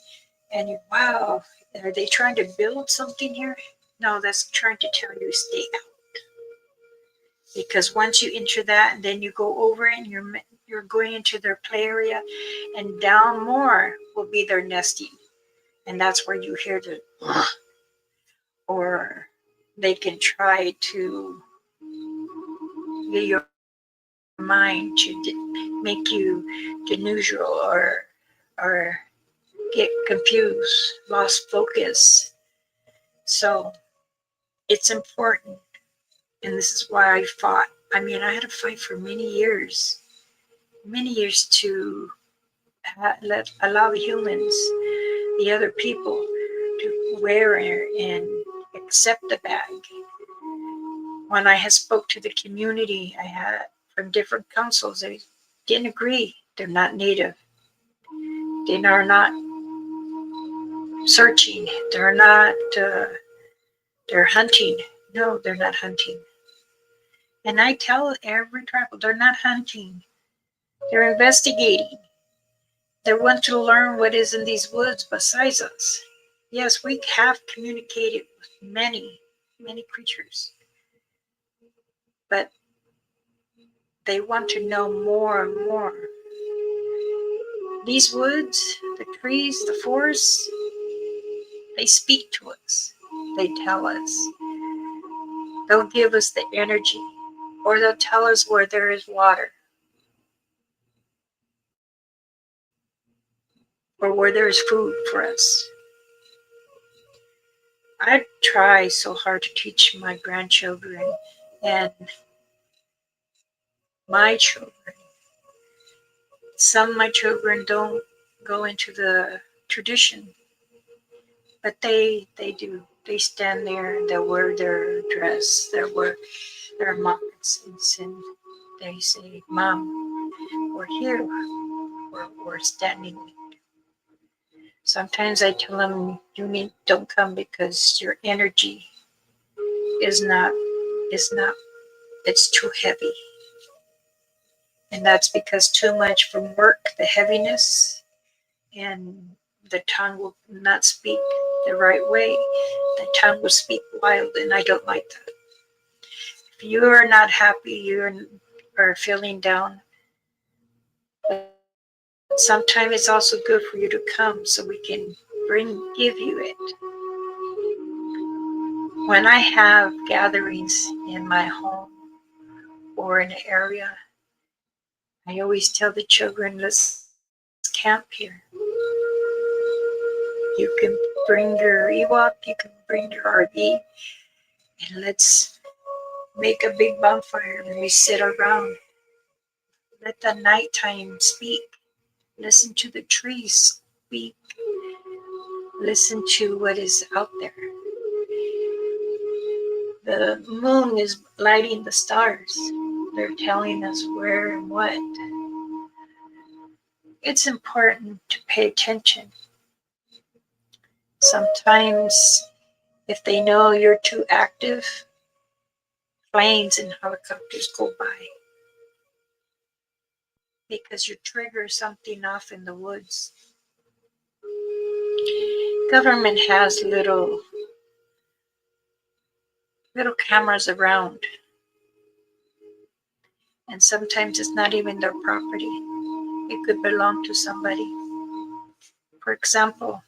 and you, wow, are they trying to build something here? No, that's trying to tell you stay out. Because once you enter that, and then you go over it, and you're going into their play area, and down more will be their nesting, and that's where you hear the or they can try to get your mind to make you delusional or get confused, lost focus. So it's important, and this is why I fought. I mean, I had to fight for many years to allow the humans, the other people, to wear and accept the bag. When I had spoke to the community, I had from different councils, they didn't agree. They're not native. They are not searching. They're not. They're hunting. No, they're not hunting. And I tell every tribal, they're not hunting. They're investigating. They want to learn what is in these woods besides us. Yes, we have communicated with many, many creatures, but they want to know more and more. These woods, the trees, the forests, they speak to us. They tell us. They'll give us the energy, or they'll tell us where there is water, or where there is food for us. I try so hard to teach my grandchildren and my children. Some of my children don't go into the tradition, but they do. They stand there and they wear their dress, they wear their moccasins, and they say, "Mom, we're here. We're standing." Sometimes I tell them, don't come because your energy is not, it's too heavy. And that's because too much from work, the heaviness, and the tongue will not speak the right way. The tongue will speak wild, and I don't like that. If you are not happy, you are feeling down, sometimes it's also good for you to come so we can give you it. When I have gatherings in my home or in an area, I always tell the children, let's camp here. You can bring your Ewok, you can bring your RV, and let's make a big bonfire and we sit around. Let the nighttime speak. Listen to the trees speak. Listen to what is out there. The moon is lighting the stars. They're telling us where and what. It's important to pay attention. Sometimes, if they know you're too active, planes and helicopters go by because you trigger something off in the woods. Government has little cameras around, and sometimes it's not even their property. It could belong to somebody. For example,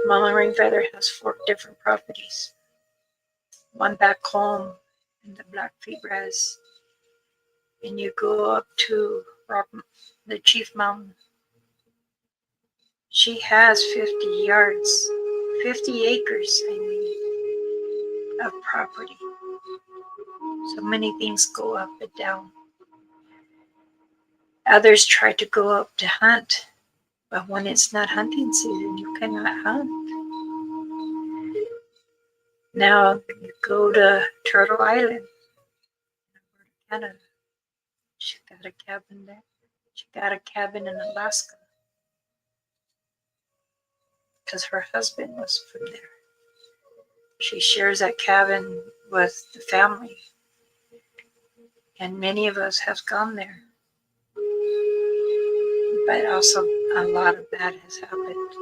Mama Rainfeather has 4 different properties. One back home in the Blackfeet Res, and you go up to the Chief Mountain. She has 50 yards, 50 acres, of property. So many things go up and down. Others try to go up to hunt, but when it's not hunting season, you cannot hunt. Now you go to Turtle Island, Canada. She got a cabin there. She got a cabin in Alaska. because her husband was from there. She shares that cabin with the family, and many of us have gone there. But also a lot of bad has happened.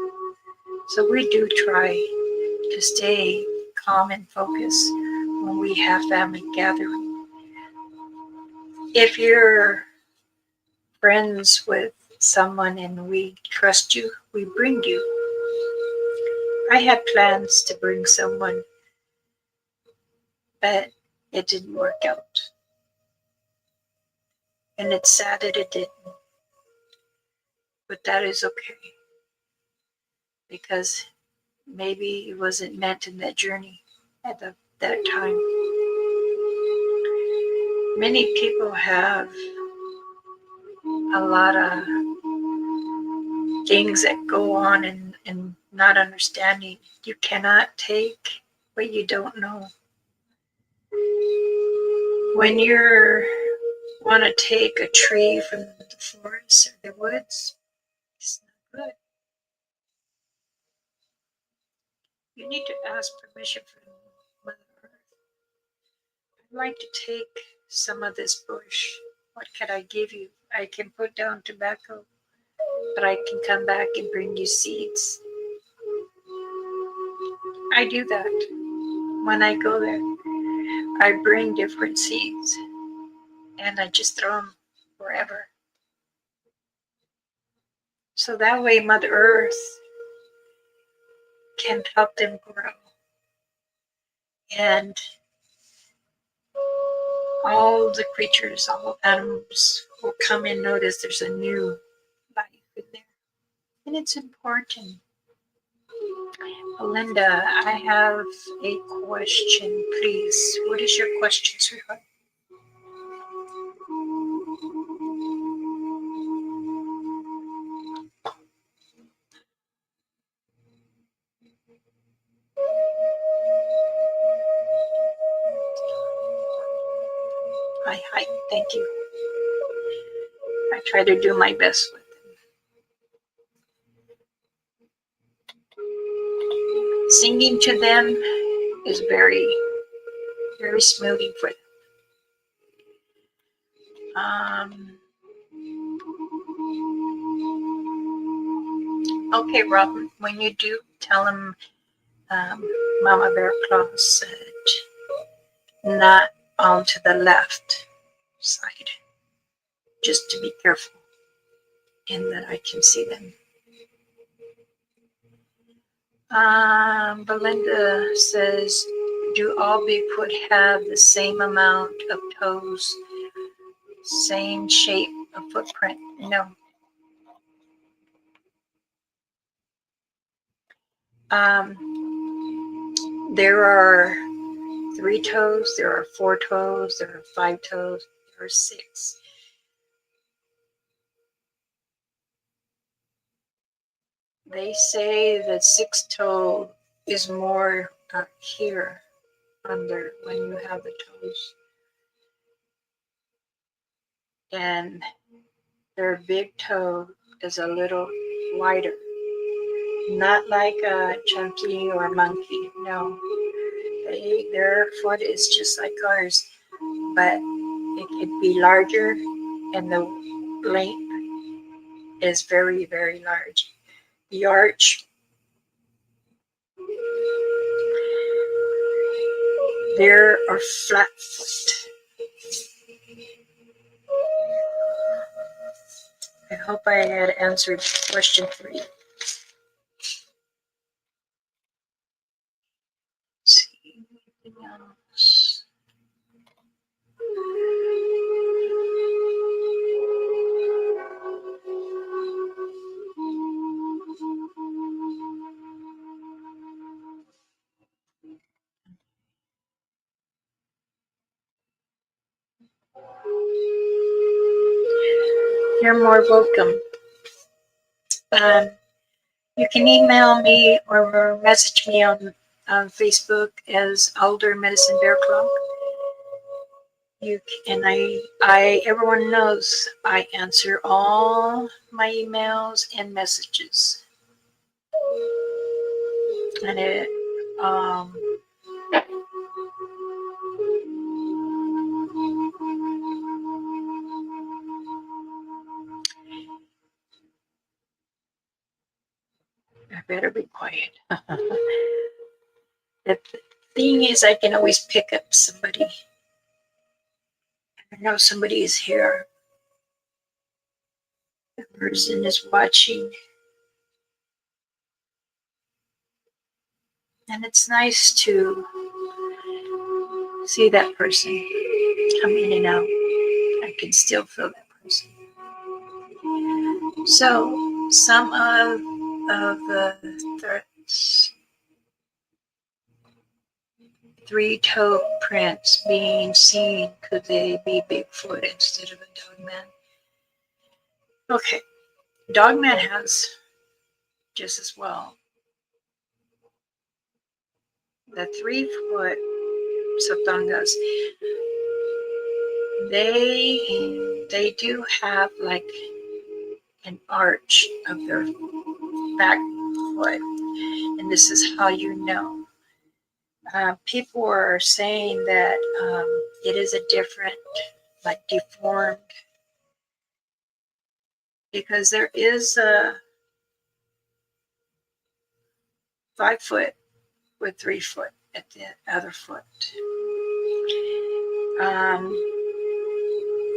So we do try to stay calm and focused when we have family gathering. If you're friends with someone and we trust you, we bring you. I had plans to bring someone, but it didn't work out. And it's sad that it didn't. But that is okay. Because maybe it wasn't meant in that journey at that time. Many people have a lot of things that go on and not understanding. You cannot take what you don't know. When you want to take a tree from the forest or the woods, it's not good. You need to ask permission from Mother Earth. I'd like to take some of this bush. What could I give you? I can put down tobacco, but I can come back and bring you seeds. I do that when I go there. I bring different seeds and I just throw them wherever. So that way Mother Earth can help them grow. And all the creatures, all animals will come and notice there's a new life in there. And it's important. Belinda, I have a question, please. What is your question, sweetheart? Hi, thank you. I try to do my best with them. Singing to them is very, very smoothing for them. Okay, Robin, when you do, tell them Mama Bear Claw said not onto the left side, just to be careful and that I can see them. Belinda says, do all Bigfoot have the same amount of toes, same shape of footprint? No. There are 3 toes, there are 4 toes, there are 5 toes, there are 6. They say that 6 toe is more here under when you have the toes. And their big toe is a little wider. Not like a chunky or monkey, no. Their foot is just like ours, but it could be larger and the length is very, very large. The arch, there are flat foot. I hope I had answered question 3. Let's see anything else. You're more welcome. You can email me or message me on Facebook as Elder Medicine Bear Claw. Everyone knows I answer all my emails and messages. And it, I better be quiet. The thing is, I can always pick up somebody. I know somebody is here. The person is watching. And it's nice to see that person come in and out. I can still feel that person. So, some of the threats, three-toe prints being seen, could they be Bigfoot instead of a dogman? Okay, dogman has just as well. The 3-foot Sotangas, they do have like an arch of their back foot, and this is how you know. People are saying that it is a different, like deformed, because there is a 5-foot with 3-foot at the other foot.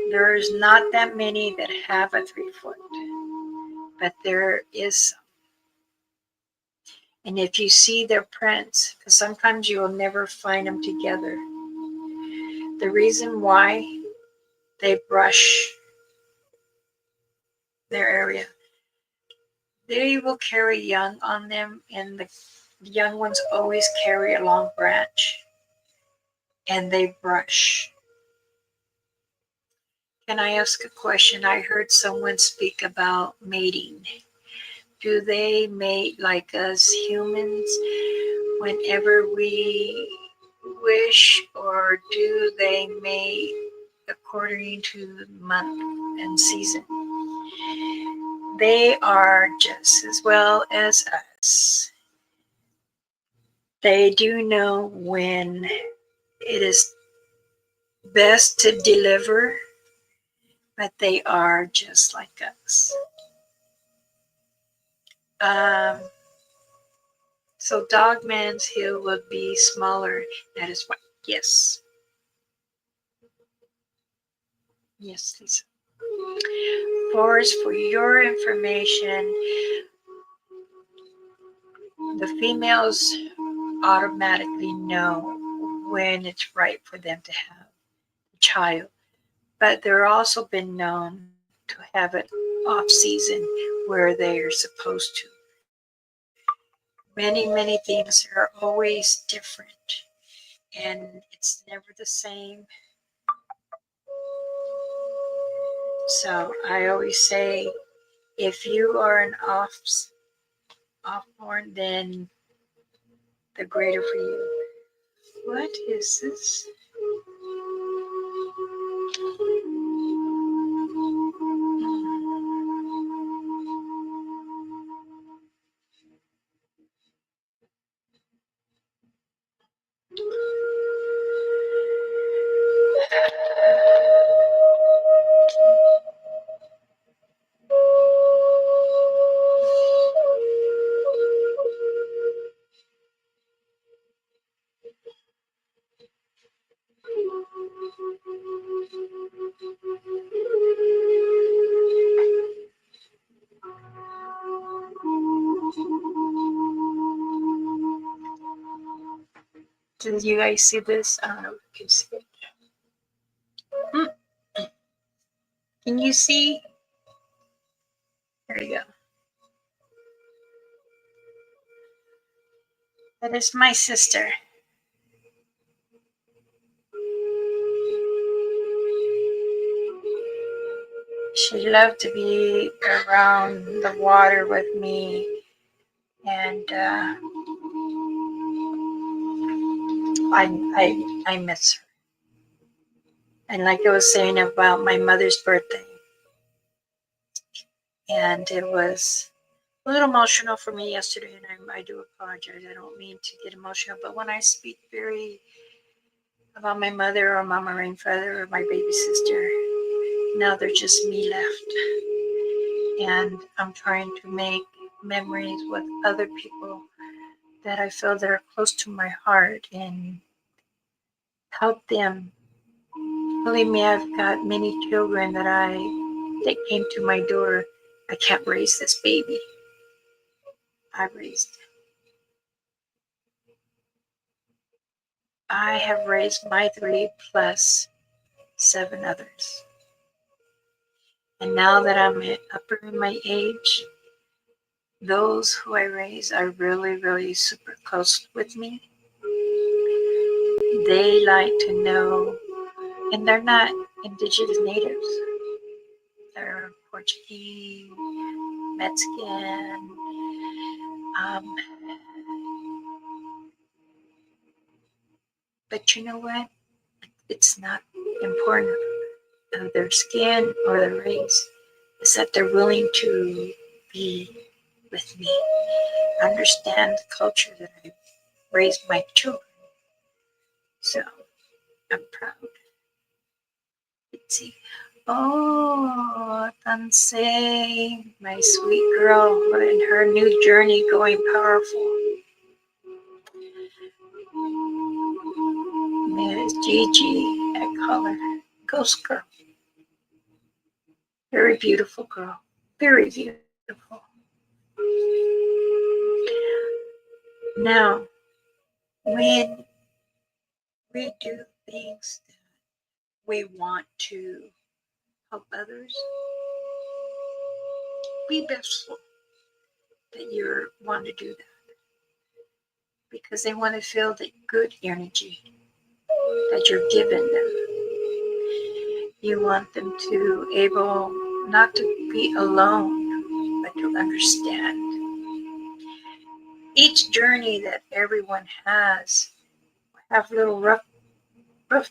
There's not that many that have a 3-foot, but there is some. And if you see their prints, because sometimes you will never find them together, the reason why they brush their area, they will carry young on them, and the young ones always carry a long branch, and they brush. Can I ask a question? I heard someone speak about mating. Do they mate like us humans whenever we wish, or do they mate according to the month and season? They are just as well as us. They do know when it is best to deliver, but they are just like us. So Dogman's heel would be smaller. That is why. Yes. Yes, Lisa. Forrest, for your information, the females automatically know when it's right for them to have a child, but they're also been known to have it off season where they are supposed to. Many things are always different, and it's never the same. So I always say, if you are an offborn, then the greater for you. What is this? Did you guys see this? I don't know if you can see it. Can you see? There you go. That is my sister. She loved to be around the water with me, and I miss her. And like I was saying about my mother's birthday, and it was a little emotional for me yesterday, and I do apologize. I don't mean to get emotional, but when I speak very about my mother or mama grandfather or my baby sister, now they're just me left. And I'm trying to make memories with other people that I feel that are close to my heart and help them. Believe me, I've got many children that came to my door. I can't raise this baby. I raised. I have raised my 3 plus 7 others. And now that I'm upper in my age, those who I raise are really, really super close with me. They like to know, and they're not indigenous natives. They're Portuguese, Mexican. Um, but you know what? It's not important of their skin or their race. It's that they're willing to be with me, understand the culture that I raised my children. So I'm proud. Let's see. Oh, TANSI, my sweet girl, in her new journey going powerful. Miss Gigi, I call her Ghost Girl. Very beautiful girl. Very beautiful. Now, when we do things that we want to help others, be blissful that you want to do that because they want to feel the good energy that you're giving them. You want them to able not to be alone, but to understand. Each journey that everyone has have little rough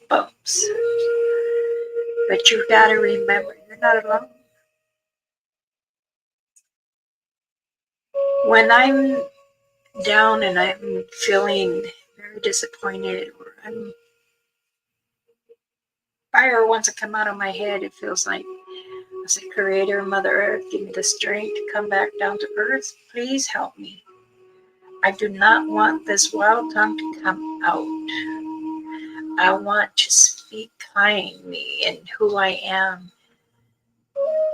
bumps, but you got to remember you're not alone. When I'm down and I'm feeling very disappointed, or fire wants to come out of my head, it feels like I say, Creator, Mother Earth, give me the strength to come back down to earth. Please help me. I do not want this wild tongue to come out. I want to speak kindly in who I am.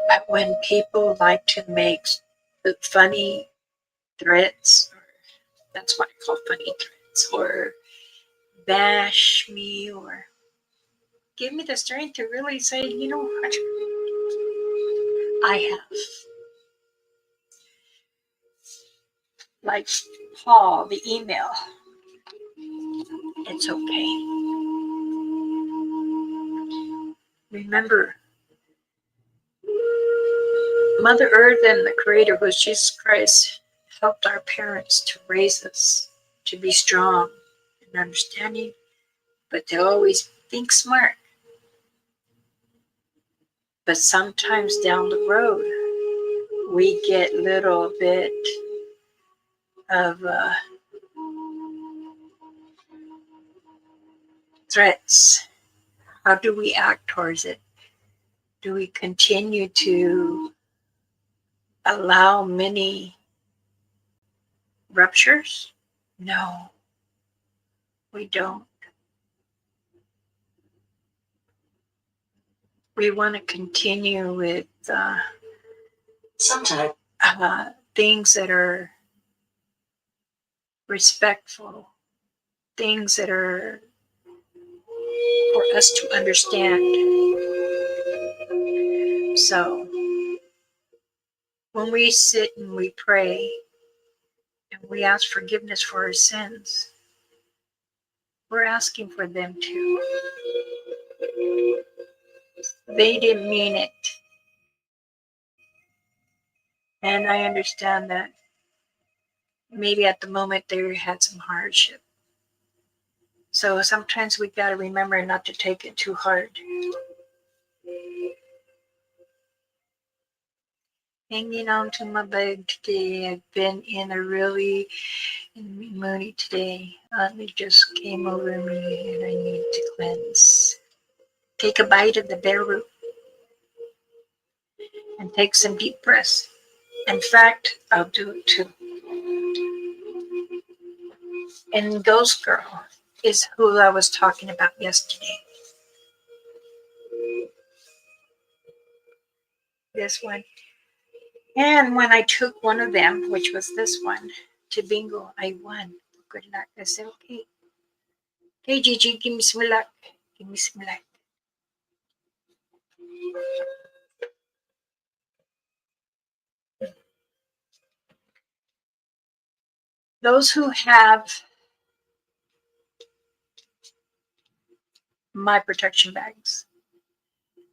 But when people like to make funny threats, that's what I call funny threats, or bash me, or give me the strength to really say, you know what, I have. Like Paul, the email. It's okay. Remember, Mother Earth and the Creator, who is Jesus Christ, helped our parents to raise us to be strong and understanding, but they always think smart. But sometimes down the road, we get a little bit of threats. How do we act towards it? Do we continue to allow many ruptures? No, we don't. We want to continue with sometimes things that are respectful, things that are for us to understand. So when we sit and we pray and we ask forgiveness for our sins, we're asking for them too. They didn't mean it. And I understand that maybe at the moment they had some hardship. So sometimes we got to remember not to take it too hard. hanging on to my bed today. I've been in a really moody today. It just came over me and I need to cleanse. Take a bite of the bare root and take some deep breaths. In fact, I'll do it too. And Ghost Girl is who I was talking about yesterday. This one. And when I took one of them, which was this one, to bingo, I won. Good luck. I said, okay. Okay, Gigi, give me some luck. Give me some luck. Those who have my protection bags,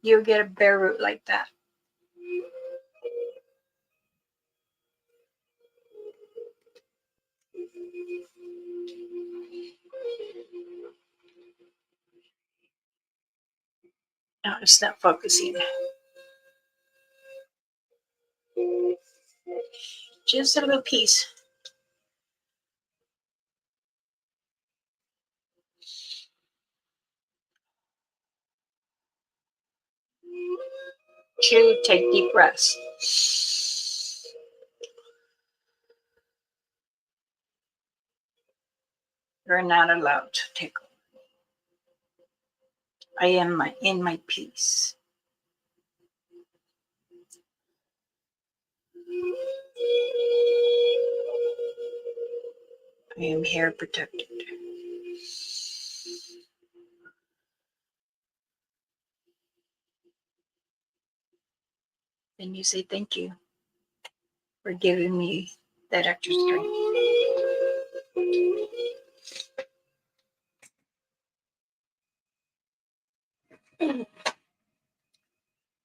you'll get a bare root like that. No, it's not focusing. Just a little piece. Two, take deep breaths. You're not allowed to tickle. I am in my peace. I am here protected. Then you say thank you for giving me that extra strength.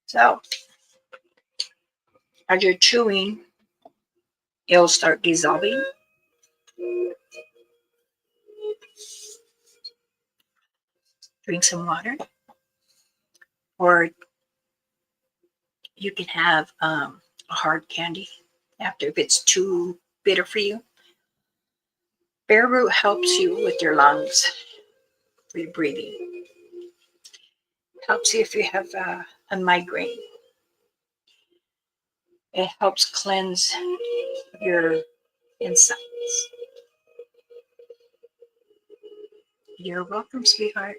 So, as you're chewing, it'll start dissolving. Drink some water, or you can have a hard candy after if it's too bitter for you. Bare root helps you with your lungs, for your breathing. Helps you if you have a migraine. It helps cleanse your insides. You're welcome, sweetheart.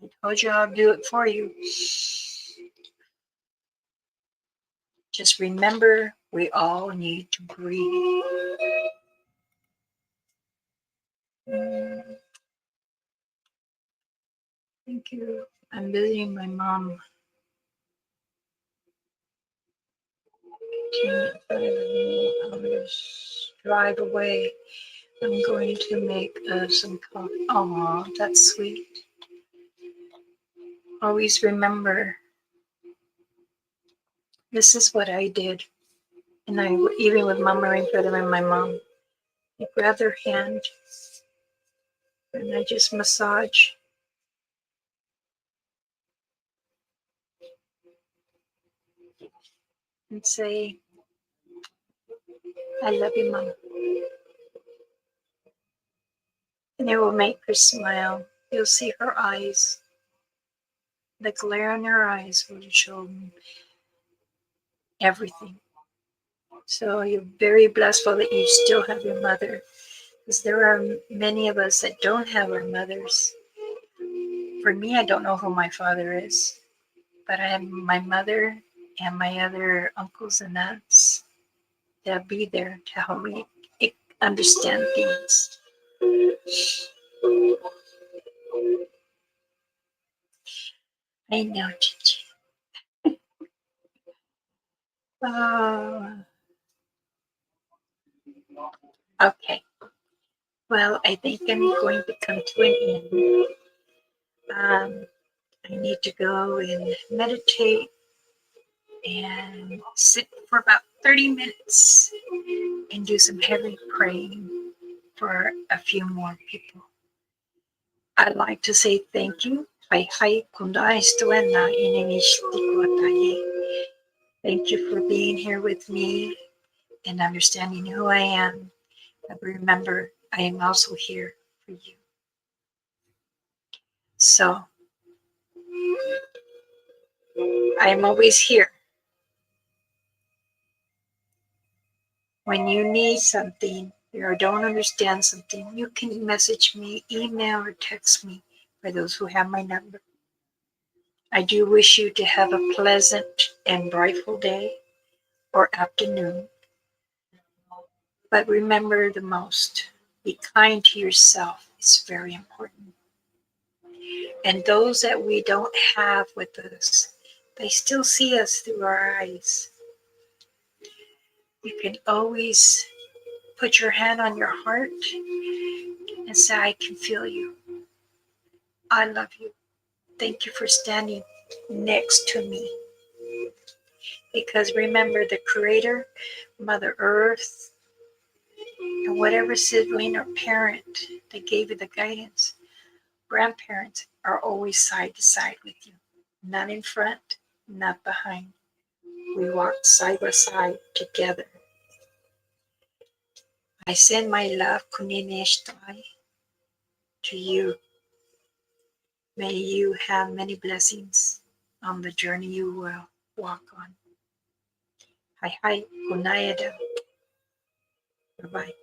I told you I'll do it for you. Just remember, we all need to breathe. Thank you. I'm visiting my mom. I'll just drive away. I'm going to make some coffee. Oh, that's sweet. Always remember, this is what I did. And I, even with Mama Rainfeather and my mom, I grab their hand and I just massage. And say, I love you, Mom. And it will make her smile. You'll see her eyes. The glare in her eyes will show everything. So you're very blissful that you still have your mother. Because there are many of us that don't have our mothers. For me, I don't know who my father is. But I have my mother and my other uncles and aunts. They'll be there to help me understand things. I know, Gigi. Oh, okay. Well, I think I'm going to come to an end. I need to go and meditate and sit for about 30 minutes and do some heavy praying for a few more people. I'd like to say thank you. Hai hai kunda istuena inenishti kwataye. Thank you for being here with me and understanding who I am. But remember, I am also here for you. So I am always here. When you need something or don't understand something, you can message me, email, or text me for those who have my number. I do wish you to have a pleasant and brightful day or afternoon. But remember the most, be kind to yourself. It's very important. And those that we don't have with us, they still see us through our eyes. You can always put your hand on your heart and say, I can feel you. I love you. Thank you for standing next to me. Because remember, the Creator, Mother Earth, and whatever sibling or parent that gave you the guidance, grandparents are always side to side with you. Not in front, not behind. We walk side by side together. I send my love, Kunineshtai, to you. May you have many blessings on the journey you will walk on. Hi, hi, Gunayada. Bye-bye.